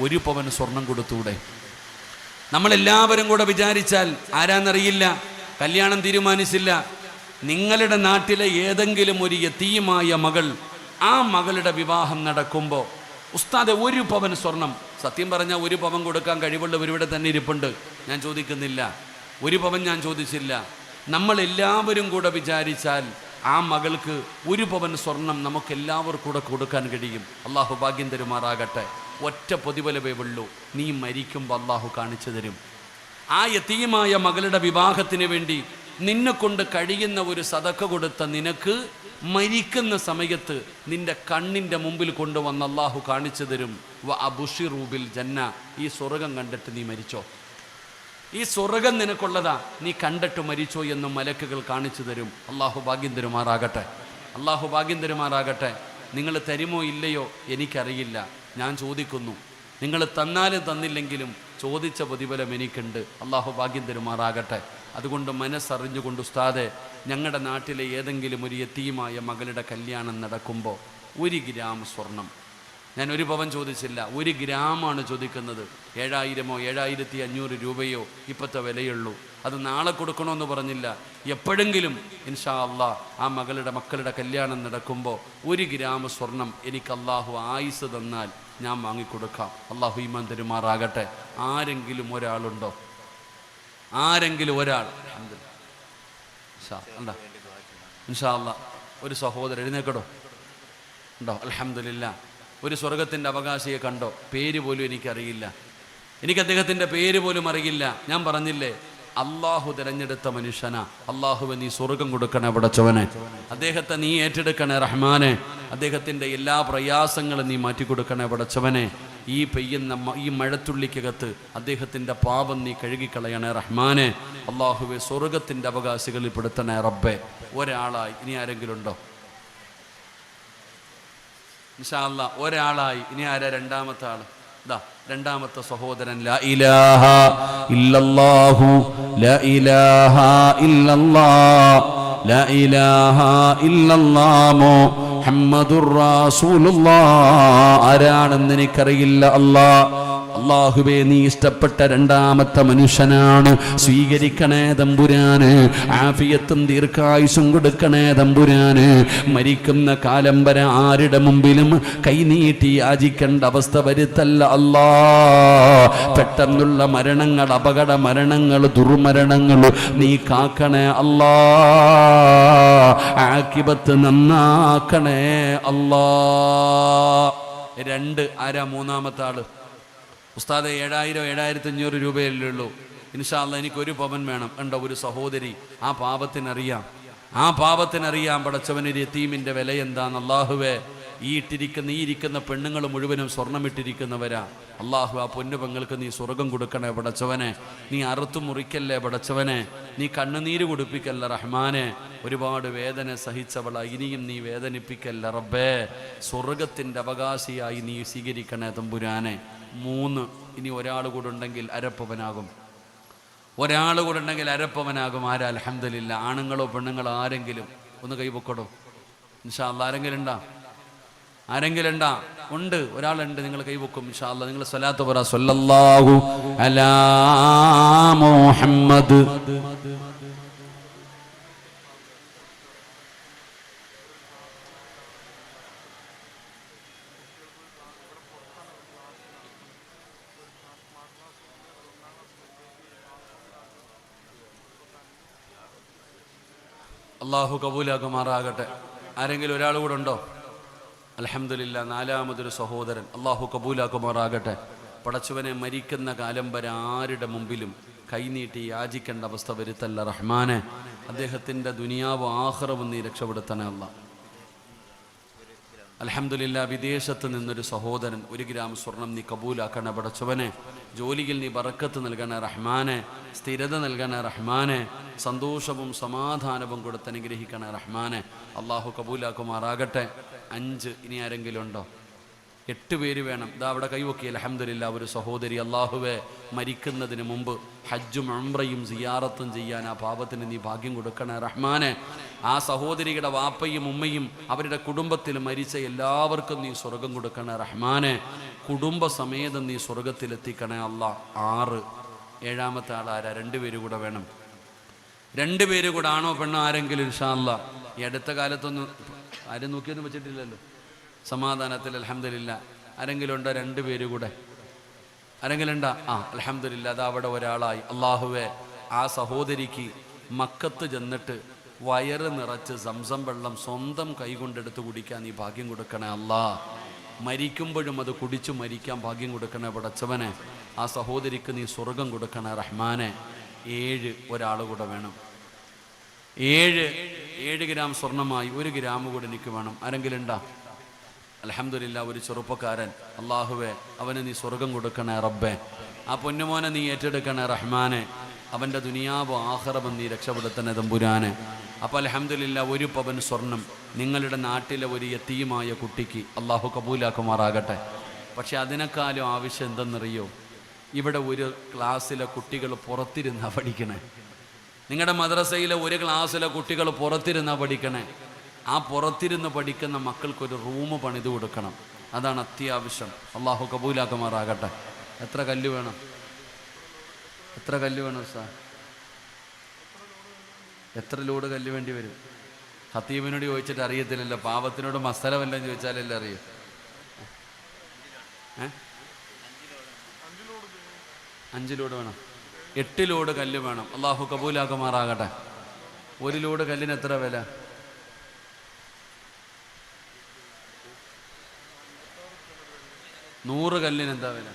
ഒരു പവൻ സ്വർണം കൊടുത്തൂടെ? നമ്മളെല്ലാവരും കൂടെ വിചാരിച്ചാൽ, ആരാന്നറിയില്ല, കല്യാണം തീരുമാനിച്ചില്ല, നിങ്ങളുടെ നാട്ടിലെ ഏതെങ്കിലും ഒരു യതീമായ മകൾ, ആ മകളുടെ വിവാഹം നടക്കുമ്പോൾ ഉസ്താദെ ഒരു പവൻ സ്വർണം, സത്യം പറഞ്ഞാൽ ഒരു പവൻ കൊടുക്കാൻ കഴിവുള്ളവർ ഇവിടെ തന്നെ ഇരിപ്പുണ്ട്, ഞാൻ ചോദിക്കുന്നില്ല, ഒരു പവൻ ഞാൻ ചോദിച്ചില്ല. നമ്മളെല്ലാവരും കൂടെ വിചാരിച്ചാൽ ആ മകൾക്ക് ഒരു പവൻ സ്വർണം നമുക്കെല്ലാവർക്കും കൂടെ കൊടുക്കാൻ കഴിയും. അള്ളാഹു ഭാഗ്യം തരുമാറാകട്ടെ. ഒറ്റ പ്രതിഫലമേ ഉള്ളൂ, നീ മരിക്കുമ്പോൾ അള്ളാഹു കാണിച്ചു തരും. ആ യതീമായ മകളുടെ വിവാഹത്തിന് വേണ്ടി നിന്നെ കൊണ്ട് കഴിയുന്ന ഒരു സദഖ കൊടുത്ത നിനക്ക് മരിക്കുന്ന സമയത്ത് നിന്റെ കണ്ണിൻ്റെ മുമ്പിൽ കൊണ്ടുവന്ന് അള്ളാഹു കാണിച്ചു തരും. വ അബുഷിറൂ ബിൽ ജന്ന, ഈ സ്വർഗം കണ്ടിട്ട് നീ മരിച്ചോ, ഈ സ്വർഗം നിനക്കുള്ളതാ, നീ കണ്ടിട്ട് മരിച്ചോ എന്ന് മലക്കുകൾ കാണിച്ചു തരും. അള്ളാഹു ഭാഗ്യം തരുമാറാകട്ടെ, അള്ളാഹു ഭാഗ്യം തരുമാറാകട്ടെ. നിങ്ങൾ തരുമോ ഇല്ലയോ എനിക്കറിയില്ല, ഞാൻ ചോദിക്കുന്നു. നിങ്ങൾ തന്നാലും തന്നില്ലെങ്കിലും ചോദിച്ച പ്രതിഫലം എനിക്കുണ്ട്. അള്ളാഹു ഭാഗ്യം തരുമാറാകട്ടെ. അതുകൊണ്ട് മനസ്സറിഞ്ഞുകൊണ്ട് ഉസ്താദെ, ഞങ്ങളുടെ നാട്ടിലെ ഏതെങ്കിലും ഒരു യതീമായ മകളുടെ കല്യാണം നടക്കുമ്പോൾ 1 ഗ്രാം സ്വർണം, ഞാൻ ഒരു പവൻ ചോദിച്ചില്ല, 1 ഗ്രാമാണ് ചോദിക്കുന്നത്. 7,000 7,500 രൂപയോ ഇപ്പോഴത്തെ വിലയുള്ളൂ. അത് നാളെ കൊടുക്കണമെന്ന് പറഞ്ഞില്ല, എപ്പോഴെങ്കിലും ഇൻഷാ അള്ളാഹ് ആ മക്കളുടെ കല്യാണം നടക്കുമ്പോൾ 1 ഗ്രാം സ്വർണം എനിക്ക് അള്ളാഹു ആയുസ് തന്നാൽ ഞാൻ വാങ്ങിക്കൊടുക്കാം. അള്ളാഹു ഈമാൻ തരുമാറാകട്ടെ. ആരെങ്കിലും ഒരാളുണ്ടോ? ആരെങ്കിലും ഒരാൾ? ഇൻഷാ അള്ളാഹ് ഒരു സഹോദരൻ എഴുന്നേക്കടോ ഉണ്ടോ? അൽഹംദുലില്ലാ. ഒരു സ്വർഗത്തിൻ്റെ അവകാശിയെ കണ്ടോ? പേര് പോലും എനിക്കറിയില്ല, എനിക്ക് അദ്ദേഹത്തിൻ്റെ പേര് പോലും അറിയില്ല. ഞാൻ പറഞ്ഞില്ലേ, അള്ളാഹു തിരഞ്ഞെടുത്ത മനുഷ്യനാ. അള്ളാഹുവെ നീ സ്വർഗം കൊടുക്കണേ പടച്ചവനെ, അദ്ദേഹത്തെ നീ ഏറ്റെടുക്കണേ റഹ്മാനെ, അദ്ദേഹത്തിൻ്റെ എല്ലാ പ്രയാസങ്ങളും നീ മാറ്റിക്കൊടുക്കണേ പടച്ചവനെ. ഈ പെയ്യുന്ന ഈ മഴത്തുള്ളിക്കകത്ത് അദ്ദേഹത്തിൻ്റെ പാപം നീ കഴുകിക്കളയണേ റഹ്മാനെ. അള്ളാഹുവെ സ്വർഗത്തിൻ്റെ അവകാശികളിൽ പെടുത്തണേ റബ്ബെ. ഒരാളായി. ഇനി ആരെങ്കിലും ഉണ്ടോ? ഇൻഷാ അല്ലാഹ് ഒരാളായി. ഇനി ആരാ? രണ്ടാമത്തെ ആള്. ദാ രണ്ടാമത്തെ സഹോദരൻ. ലാ ഇലാഹ ഇല്ലല്ലാഹു ലാ ഇലാഹ ഇല്ലല്ലാഹ് ലാ ഇലാഹ ഇല്ലല്ലാഹ് മുഹമ്മദുർ റസൂലുള്ളാഹ്. ആരാണെന്ന് എനിക്കറിയില്ല. അല്ലാഹുവേ, നീ ഇഷ്ടപ്പെട്ട രണ്ടാമത്തെ മനുഷ്യനാണ്. സ്വീകരിക്കണേ തമ്പുരാന്, ആഫിയത്തും ദീർഘായുസും കൊടുക്കണേ തമ്പുരാന്. മരിക്കുന്ന കാലം വരെ ആരുടെ മുമ്പിലും കൈനീട്ടി യാചിക്കേണ്ട അവസ്ഥ വരുത്തല്ല അല്ലാ. പെട്ടെന്നുള്ള മരണങ്ങൾ, അപകട മരണങ്ങൾ, ദുർമരണങ്ങൾ നീ കാക്കണേ അല്ലാ. ആഖിബത്ത് നന്നാക്കണേ അല്ലാ. 2. ആരാ മൂന്നാമത്തെ ആള്? ഉസ്താദെ 7,000 7,500 രൂപയല്ലേ ഉള്ളൂ. ഇൻഷാ അല്ലാഹ് എനിക്കൊരു പവൻ വേണം. ഉണ്ടോ? ഒരു സഹോദരി. ആ പാപത്തിനറിയാം, ആ പാപത്തിനറിയാം പടച്ചവന് യതീമിൻ്റെ വില എന്താന്ന്. അള്ളാഹുവേ, ഈ ഇരിക്കുന്ന പെണ്ണുങ്ങൾ മുഴുവനും സ്വർണ്ണമിട്ടിരിക്കുന്നവരാ. അള്ളാഹു ആ പൊന്നു പെങ്ങൾക്ക് നീ സ്വർഗം കൊടുക്കണേ പടച്ചവനെ. നീ അറുത്തു മുറിക്കല്ലേ പടച്ചവനെ, നീ കണ്ണുനീര് കുടിപ്പിക്കല്ല റഹ്മാനെ. ഒരുപാട് വേദന സഹിച്ചവള, ഇനിയും നീ വേദനിപ്പിക്കല്ല റബ്ബേ. സ്വർഗത്തിൻ്റെ അവകാശിയായി നീ സ്വീകരിക്കണേ തമ്പുരാനെ. 3. ഇനി ഒരാൾ കൂടെ ഉണ്ടെങ്കിൽ അരപ്പവനാകും. ഒരാൾ കൂടെ ഉണ്ടെങ്കിൽ അരപ്പവനാകും. ആരാ? അൽഹംദുലില്ലാ. ആണുങ്ങളോ പെണ്ണുങ്ങളോ ആരെങ്കിലും ഒന്ന് കൈവക്കടോ ഇൻഷാ അല്ലാഹ്. ആരെങ്കിലും ഉണ്ടാ? ആരെങ്കിലും ഉണ്ടാ? ഉണ്ട്, ഒരാളുണ്ട്. നിങ്ങൾ കൈവക്കും ഇൻഷാ അല്ലാഹ്. നിങ്ങൾ സ്വലാത്ത് പറ. സ്വല്ലല്ലാഹു അലാ മുഹമ്മദ്. അള്ളാഹു കബൂലാക്കുമാറാകട്ടെ. ആരെങ്കിലും ഒരാൾ കൂടെ ഉണ്ടോ? അൽഹംദുലില്ലാ, നാലാമതൊരു സഹോദരൻ. അള്ളാഹു കബൂലാക്കുമാറാകട്ടെ. പടച്ചവനെ, മരിക്കുന്ന കാലം വരെ ആരുടെ മുമ്പിലും കൈനീട്ടി യാചിക്കേണ്ട അവസ്ഥ വരുത്തല്ല റഹ്മാനെ. അദ്ദേഹത്തിൻ്റെ ദുനിയാവും ആഖിറവും നീ രക്ഷപ്പെടുത്തണേ അല്ലാഹ്. അൽഹംദുലില്ലാ, വിദേശത്ത് നിന്നൊരു സഹോദരൻ 1 ഗ്രാം സ്വർണം നീ കബൂലാക്കണേ പടച്ചവനെ. ജോലിയിൽ നീ ബറക്കത്ത് നൽകണേ റഹ്മാനെ, സ്ഥിരത നൽകണേ റഹ്മാനെ, സന്തോഷവും സമാധാനവും കൊടുത്ത് അനുഗ്രഹിക്കണേ റഹ്മാനെ. അള്ളാഹു കബൂലാക്കുമാറാകട്ടെ. 5. ഇനി ആരെങ്കിലും ഉണ്ടോ? 8 പേര് വേണം. ഇതാ അവിടെ കൈവക്കി. അൽഹംദുലില്ലാ, ഒരു സഹോദരി. അള്ളാഹുവെ, മരിക്കുന്നതിന് മുമ്പ് ഹജ്ജും ഉംറയും സിയാറത്തും ചെയ്യാൻ ആ പാപത്തിന് നീ ഭാഗ്യം കൊടുക്കണേ റഹ്മാനെ. ആ സഹോദരിയുടെ വാപ്പയും ഉമ്മയും അവരുടെ കുടുംബത്തിൽ മരിച്ച എല്ലാവർക്കും നീ സ്വർഗം കൊടുക്കണേ റഹ്മാനെ. കുടുംബസമേതം നീ സ്വർഗത്തിലെത്തിക്കണേ അല്ലാ. 6. 7ാമത്തെ ആളാരാ? 2 പേര് കൂടെ വേണം. 2 പേര് കൂടെ, ആണോ പെണ്ണോ ആരെങ്കിലും ഇൻഷാ അല്ലാ. ഈ അടുത്ത കാലത്തൊന്നും ആരും നോക്കിയൊന്നും വെച്ചിട്ടില്ലല്ലോ. സമാധാനത്തിൽ അൽഹംദുലില്ലാ. ആരെങ്കിലും ഉണ്ടോ? 2 പേര് കൂടെ ആരെങ്കിലും ഉണ്ടാ? അൽഹംദുലില്ലാ, അത് അവിടെ ഒരാളായി. അള്ളാഹുവെ, ആ സഹോദരിക്ക് മക്കത്ത് ചെന്നിട്ട് വയറ് നിറച്ച് സംസം വെള്ളം സ്വന്തം കൈകൊണ്ടെടുത്ത് കുടിക്കാൻ നീ ഭാഗ്യം കൊടുക്കണേ അല്ലാ. മരിക്കുമ്പോഴും അത് കുടിച്ചു മരിക്കാൻ ഭാഗ്യം കൊടുക്കണേ പടച്ചവനെ. ആ സഹോദരിക്ക് നീ സ്വർഗം കൊടുക്കണേ റഹ്മാനെ. 7. ഒരാൾ കൂടെ വേണം. 7 ഗ്രാം സ്വർണമായി 1 ഗ്രാം കൂടെ എനിക്ക് വേണം. ആരെങ്കിലും ഉണ്ടാ? അൽഹംദുലില്ലാ, ഒരു ചെറുപ്പക്കാരൻ. അള്ളാഹുവെ, അവന് നീ സ്വർഗം കൊടുക്കണേ റബ്ബേ. ആ പൊന്നുമോനെ നീ ഏറ്റെടുക്കണേ റഹ്മാനെ. അവൻ്റെ ദുനിയാവോ ആഖിറവും നീ രക്ഷപ്പെടുത്തണേ തമ്പുരാനെ. അപ്പോൾ അൽഹംദുലില്ലാ, 1 പവൻ സ്വർണം നിങ്ങളുടെ നാട്ടിലെ ഒരു യതീമായ കുട്ടിക്ക് അള്ളാഹു കബൂലാക്കുമാറാകട്ടെ. പക്ഷെ അതിനേക്കാളും ആവശ്യം എന്തെന്നറിയോ? ഇവിടെ ഒരു ക്ലാസ്സിലെ കുട്ടികൾ പുറത്തിരുന്നാ പഠിക്കണേ. നിങ്ങളുടെ മദ്രസയിലെ ഒരു ക്ലാസ്സിലെ കുട്ടികൾ പുറത്തിരുന്നാ പഠിക്കണേ. ആ പുറത്തിരുന്ന് പഠിക്കുന്ന മക്കൾക്കൊരു റൂം പണിത് കൊടുക്കണം. അതാണ് അത്യാവശ്യം. അള്ളാഹു കബൂലാക്കുമാറാകട്ടെ. എത്ര കല്ല് വേണം? എത്ര കല്ല് വേണം സാർ? എത്ര ലോഡ് കല്ല് വേണ്ടി വരും? ഖത്തീബിനോട് ചോദിച്ചിട്ട് അറിയത്തില്ലല്ലോ. പാവത്തിനോട് മസല വല്ലതും ചോദിച്ചാലല്ലേ അറിയൂ. 5 ലോഡ് വേണം. 8 ലോഡ് കല്ല് വേണം. അള്ളാഹു കബൂലാക്കുമാറാകട്ടെ. 1 ലോഡ് കല്ലിന് എത്ര വില? 100 കല്ലിന് എന്താ വില?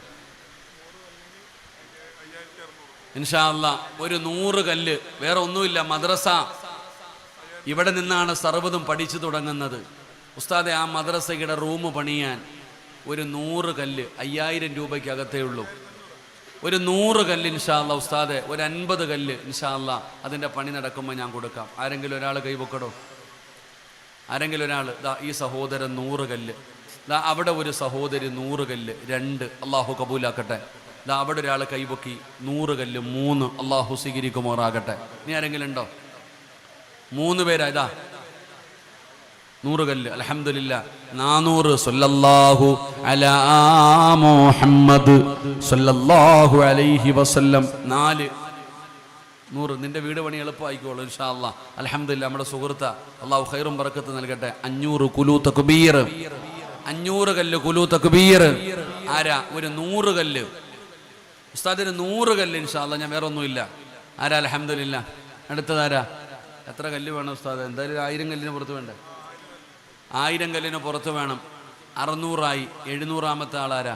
ഇൻഷാ അല്ലാ, ഒരു 100 കല്ല്. വേറെ ഒന്നുമില്ല. മദ്രസ ഇവിടെ നിന്നാണ് സർവ്വതും പഠിച്ചു തുടങ്ങുന്നത്. ഉസ്താദെ, ആ മദ്രസയുടെ റൂം പണിയാൻ ഒരു 100 കല്ല് 5000 രൂപയ്ക്കകത്തേ ഉള്ളൂ. ഒരു 100 കല്ല് ഇൻഷാ അല്ലാ ഉസ്താദെ, ഒരു 50 കല്ല് ഇൻഷാ അല്ലാ അതിൻ്റെ പണി നടക്കുമ്പോൾ ഞാൻ കൊടുക്കാം. ആരെങ്കിലും ഒരാൾ കൈവക്കടോ? ആരെങ്കിലും ഒരാൾ? ഈ സഹോദരൻ 100 കല്ല്. അവിടെ ഒരു സഹോദരി 100 കല്ല്. 2. അള്ളാഹു കബൂലാക്കട്ടെ. അവിടെ ഒരാൾ കൈപൊക്കി 100 കല്ല്. 3. അള്ളാഹു സ്വീകരിക്കുമാറാകട്ടെ. ഇനി ആരെങ്കിലും ഉണ്ടോ? 3 പേരാ. 100 കല്ല്. അൽഹംദുലില്ലാ. 400. സല്ലല്ലാഹു അലാ മുഹമ്മദ് സല്ലല്ലാഹു അലൈഹി വസല്ലം. 4. 100. നിന്റെ വീട് പണി എളുപ്പമായിക്കോളൂ ഇൻഷാ അല്ലാ. അൽഹംദുലില്ലാ, നമ്മുടെ സുഹൃത്ത അള്ളാഹു ഖൈറും ബറക്കത്ത് നൽകട്ടെ. 500 കുലൂ തക്ബീർ. 500 കല്ല് കുലൂ തക്ബീർ. ആരാ? ഒരു 100 കല്ല്. ഉസ്താദിന് 100 കല്ല് ഇൻഷാ അല്ലാ. ഞാൻ വേറെ ഒന്നുമില്ല. ആരാ? അൽഹംദുലില്ലാ. അടുത്തതാരാ? എത്ര കല്ല് വേണം ഉസ്താദ്? എന്തായാലും 1000 കല്ലിന് പുറത്ത് വേണ്ടേ? 1000 കല്ലിന് പുറത്ത് വേണം. 600 700ാമത്തെ ആളാരാ?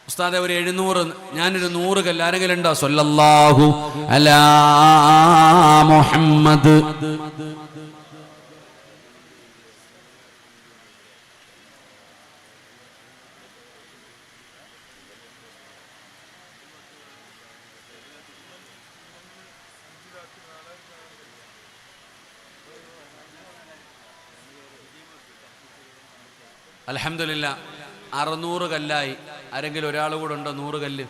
ഉസ്താദെ, ഒരു 700. ഞാനൊരു 100 കല്ല്. ആരെങ്കിലും ഉണ്ടോ? സല്ലല്ലാഹു അലാ മുഹമ്മദ്. അൽഹംദുലില്ലാ, 600 കല്ലായി. ആരെങ്കിലും ഒരാൾ കൂടെ ഉണ്ടോ? 100 കല്ല്.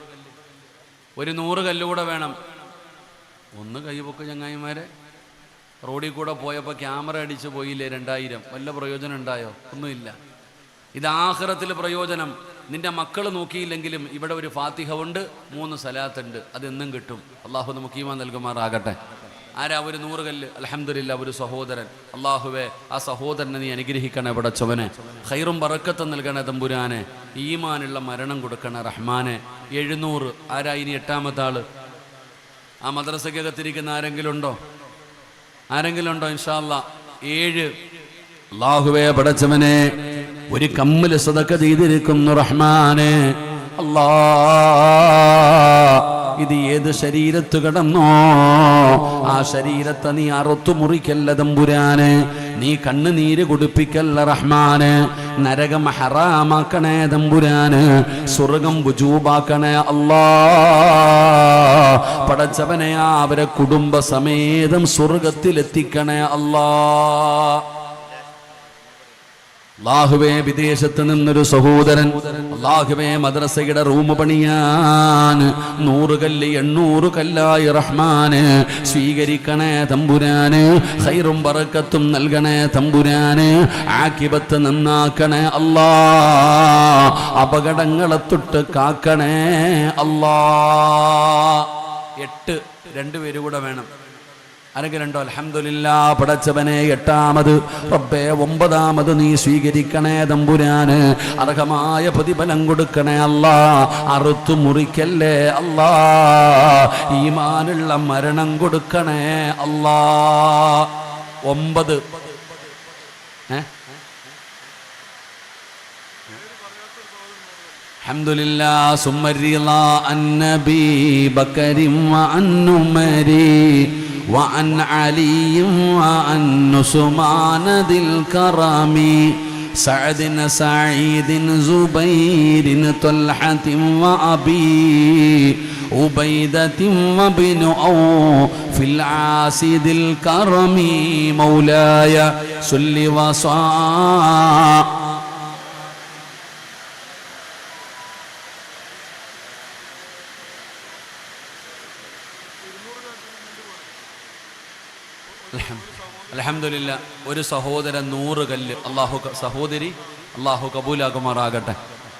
ഒരു 100 കല്ല് കൂടെ വേണം. ഒന്ന് കൈപൊക്ക് ചങ്ങായിമാരെ. റോഡിൽ കൂടെ പോയപ്പോൾ ക്യാമറ അടിച്ചു പോയില്ലേ 2000? വല്ല പ്രയോജനം ഉണ്ടായോ? ഒന്നുമില്ല. ഇത് ആഖിറത്തിൽ പ്രയോജനം. നിന്റെ മക്കൾ നോക്കിയില്ലെങ്കിലും ഇവിടെ ഒരു ഫാത്തിഹ ഉണ്ട്, 3 സലാത്തുണ്ട്. അതെന്നും കിട്ടും. അള്ളാഹു നമുക്ക് ഈമാൻ നൽകുമാറാകട്ടെ. ആരാ? ഒരു 100 കല്ല്. അൽഹംദുലില്ലാ, ഒരു സഹോദരൻ. അള്ളാഹുവെ, ആ സഹോദരനെ നീ അനുഗ്രഹിക്കണേ പടച്ചവനെ. ഖൈറും ബറക്കത്തും നൽകണേ തമ്പുരാനെ. ഈമാനുള്ള മരണം കൊടുക്കണേ റഹ്മാനെ. 700. ആരാ? ഇനി 8ാമത്തെ ആള്? ആ മദ്രസയ്ക്കകത്തിരിക്കുന്ന ആരെങ്കിലും ഉണ്ടോ? ആരെങ്കിലും ഉണ്ടോ? ഇൻഷാ അല്ലാ 7. അല്ലാഹുവേ പടച്ചവനെ, ഒരു കമ്മല് സദഖ ചെയ്തിരിക്കുന്നു റഹ്മാനെ. അല്ലാ, ഇത് ഏത് ശരീരത്ത് കിടന്നോ ആ ശരീരത്തെ നീ അറുത്തു മുറിക്കല്ല തമ്പുരാന്, നീ കണ്ണുനീര് കുടിപ്പിക്കല്ല റഹ്മാന്, നരകം ഹറാമാക്കണേ തമ്പുരാന്, സ്വർഗം വുജൂബാക്കണേ അല്ലാ. പടച്ചവനെ, അവരെ കുടുംബസമേതം സ്വർഗത്തിലെത്തിക്കണേ അല്ലാ. അല്ലാഹുവേ, വിദേശത്ത് നിന്നൊരു സഹോദരൻ അല്ലാഹുവേ മദ്രസയുടെ റൂം പണിയാൻ 100 കല്ല് 800 കല്ലായി റഹ്മാന് സ്വീകരിക്കണേ തമ്പുരാന്, ഖൈറും ബറക്കത്തും നൽകണേ തമ്പുരാന്, ആഖിബത്ത് നന്നാക്കണേ അല്ലാ, അപകടങ്ങളെ തൊട്ട് കാക്കണേ അല്ലാ. 8 2 പേര് കൂടെ വേണം. ആരെങ്കിലും ഉണ്ടോ? അൽഹംദുലില്ലാ പടച്ചവനെ, 8ാമത് റബ്ബേ 9ാമത് നീ സ്വീകരിക്കണേ തമ്പുരാന്, അർഹമായ പ്രതിഫലം കൊടുക്കണേ അല്ലാ, അറുത്തു മുറിക്കല്ലേ അല്ലാ, ഈമാനുള്ള മരണം കൊടുക്കണേ അല്ലാ. 9 അൽഹംദുലില്ലാ. സുമ്മരിളാ അന്നബി ബക്കരിം വഅന്നുമരി وعن علي وعن نسمان ذي الكرم سعد سعيد زبير طلحة وأبي عبيدة وابن في العاص ذي الكرم مولاي صل وسلم. അൽഹംദുലില്ലാ, ഒരു സഹോദരൻ 100 കല്ല് സഹോദരി അള്ളാഹു കബൂലാക്കുമാറാകട്ടെ,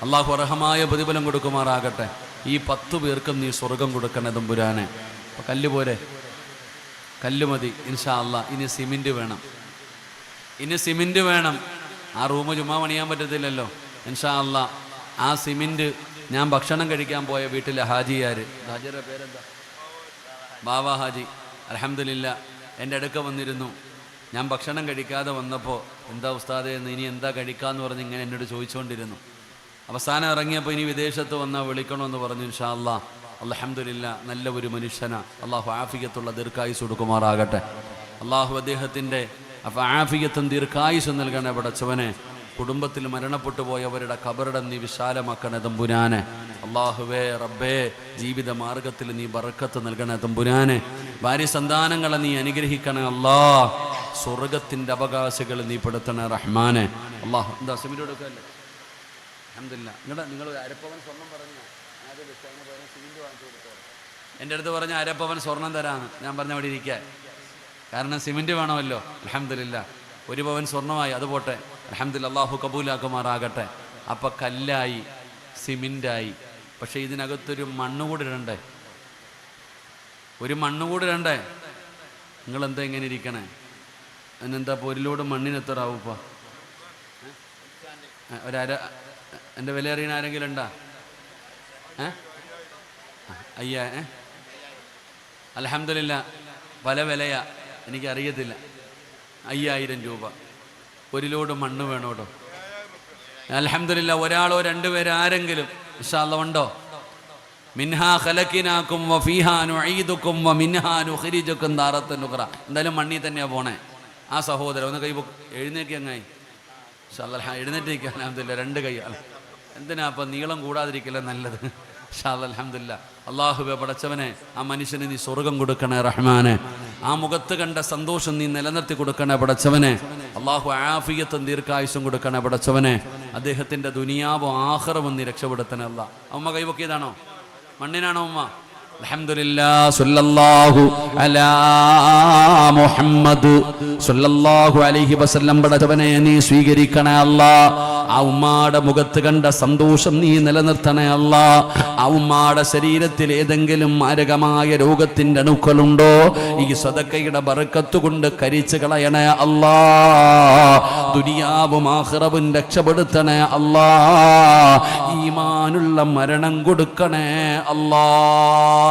അള്ളാഹു അർഹമായ പ്രതിഫലം കൊടുക്കുമാറാകട്ടെ. ഈ 10 പേർക്കും നീ സ്വർഗം കൊടുക്കണേ തമ്പുരാനെ. അപ്പം കല്ല് പോരെ, കല്ല് മതി ഇൻഷാ അല്ലാ. ഇനി സിമെൻറ്റ് വേണം. ആ റൂം ചുമ്മാ പണിയാൻ പറ്റത്തില്ലല്ലോ. ഇൻഷാ അല്ലാ ആ സിമെൻറ്റ് ഞാൻ ഭക്ഷണം കഴിക്കാൻ പോയ വീട്ടിലെ ഹാജിയുടെ പേരെന്താ? ബാബ ഹാജി. അൽഹംദുലില്ലാ, എൻ്റെ അടുക്ക വന്നിരുന്നു. ഞാൻ ഭക്ഷണം കഴിക്കാതെ വന്നപ്പോൾ എന്താ ഉസ്താദേ എന്ന്, ഇനി എന്താ കഴിക്കാമെന്ന് പറഞ്ഞ് ഇങ്ങനെ എന്നോട് ചോദിച്ചുകൊണ്ടിരുന്നു. അവസാനം ഇറങ്ങിയപ്പോൾ ഇനി വിദേശത്ത് വന്നാൽ വിളിക്കണമെന്ന് പറഞ്ഞു. ഇൻഷാ അല്ലാ. അൽഹംദുലില്ലാ, നല്ല ഒരു മനുഷ്യനാ. അള്ളാഹു ആഫിയത്തുള്ള ദീർഘായുസ് കൊടുക്കുമാറാകട്ടെ. അള്ളാഹു അദ്ദേഹത്തിൻ്റെ ആഫിയത്തും ദീർഘായുസും നൽകണേ പടച്ചവനെ. കുടുംബത്തിൽ മരണപ്പെട്ടു പോയവരുടെ ഖബറിടം നീ വിശാലമാക്കണേ തമ്പുരാനെ. അള്ളാഹുവേ റബ്ബേ, ജീവിത മാർഗത്തിൽ നീ ബറക്കത്ത് നൽകണേ തമ്പുരാനെ. ഭാര്യ സന്താനങ്ങളെ നീ അനുഗ്രഹിക്കണേ അല്ലാ. സ്വർഗത്തിൻ്റെ അവകാശികൾ നീ പെടുത്തണേ റഹ്മാനെ. അള്ളാഹു എന്താ സിമിറ്റ് കൊടുക്കല്ലേ? അൽഹംദുലില്ലാ. നിങ്ങൾ 1/2 പവൻ സ്വർണം പറഞ്ഞു സിമിന്റ് വാങ്ങിച്ചു കൊടുത്തോ. എൻ്റെ അടുത്ത് പറഞ്ഞ 1/2 പവൻ സ്വർണം തരാമെന്ന്. ഞാൻ പറഞ്ഞ അവിടെ ഇരിക്കാൻ, കാരണം സിമിന്റ് വേണമല്ലോ. അൽഹംദുലില്ലാ, 1 പവൻ സ്വർണ്ണമായി. അത് പോട്ടെ, അൽഹംദുലില്ലാ, അല്ലാഹു കബൂലാക്കുമാറാകട്ടെ. അപ്പം കല്ലായി, സിമെൻ്റായി. പക്ഷേ ഇതിനകത്തൊരു മണ്ണുകൂടി ഇടണ്ടേ? ഒരു മണ്ണുകൂടി ഇടണ്ടേ? നിങ്ങളെന്താ ഇങ്ങനെ ഇരിക്കണേ? അതിനെന്താ പൊരിലോട് മണ്ണിന് എത്ര ആവുപ്പ? എൻ്റെ വില അറിയണ ആരെങ്കിലും ഉണ്ടാ? അൽഹംദുലില്ലാ, പല വിലയാ, എനിക്കറിയത്തില്ല. 5000 രൂപ ഒരു ലോഡ് മണ്ണ് വേണോടോ. അൽഹംദുലില്ലാ, ഒരാളോ 2 പേരോ ആരെങ്കിലും ഇൻഷാ അല്ലാഹ് ഉണ്ടോ? മിൻഹാ ഖലഖനാകും വഫീഹാ നുഈദുകും വമിൻഹാ നുഖ്രിജുകും താറത്തൻ ഉഖ്റ. എന്തായാലും മണ്ണിൽ തന്നെയാണ് പോണേ. ആ സഹോദരൻ ഒന്ന് കൈ എഴുന്നേക്കി അങ്ങായി. ഇൻഷാ അല്ലാഹ് എഴുന്നേറ്റിരിക്കുക. അൽഹംദുലില്ലാ, 2 കൈ. എന്തിനാ അപ്പം നീളം കൂടാതിരിക്കില്ല, നല്ലത്. ഇൻഷാ അല്ലാഹ് അൽഹംദുലില്ലാ. അല്ലാഹുവേ പടച്ചവനെ, ആ മനുഷ്യന് നീ സ്വർഗം കൊടുക്കണേ റഹ്മാനെ. ആ മുഖത്ത് കണ്ട സന്തോഷം നീ നിലനിർത്തി കൊടുക്കണേ പടച്ചവനെ. അല്ലാഹു ആഫിയത്തും ദീർഘായുസ്സും കൊടുക്കണേ പടച്ചവനെ. അദ്ദേഹത്തിൻ്റെ ദുനിയാവും ആഖിറവും നീ രക്ഷപ്പെടുത്തണേ അല്ലാഹ്. അമ്മ കൈവക്കിയതാണോ? മണ്ണിനാണോ ഉമ്മ? അൽഹംദുലില്ലാ. സല്ലല്ലാഹു അലാ മുഹമ്മദ് സല്ലല്ലാഹു അലൈഹി വസല്ലം പടച്ചവനെ നീ സ്വീകരിക്കണേ അല്ലാഹ്. ആ ഉമ്മാടെ മുഖത്ത് കണ്ട സന്തോഷം നീ നിലനിർത്തണേ അല്ലാഹ്. ആ ഉമ്മാടെ ശരീരത്തിൽ ഏതെങ്കിലും മാരകമായ രോഗത്തിന്റെ അണുക്കളുണ്ടോ? ഈ സദഖയുടെ ബറക്കത്ത് കൊണ്ട് കരിച്ചു കളയണേ അല്ലാഹ്. ദുനിയാവും ആഖിറവും രക്ഷപ്പെടുത്തണേ അല്ലാഹ്. ഈമാനുള്ള മരണം കൊടുക്കണേ അല്ലാഹ്.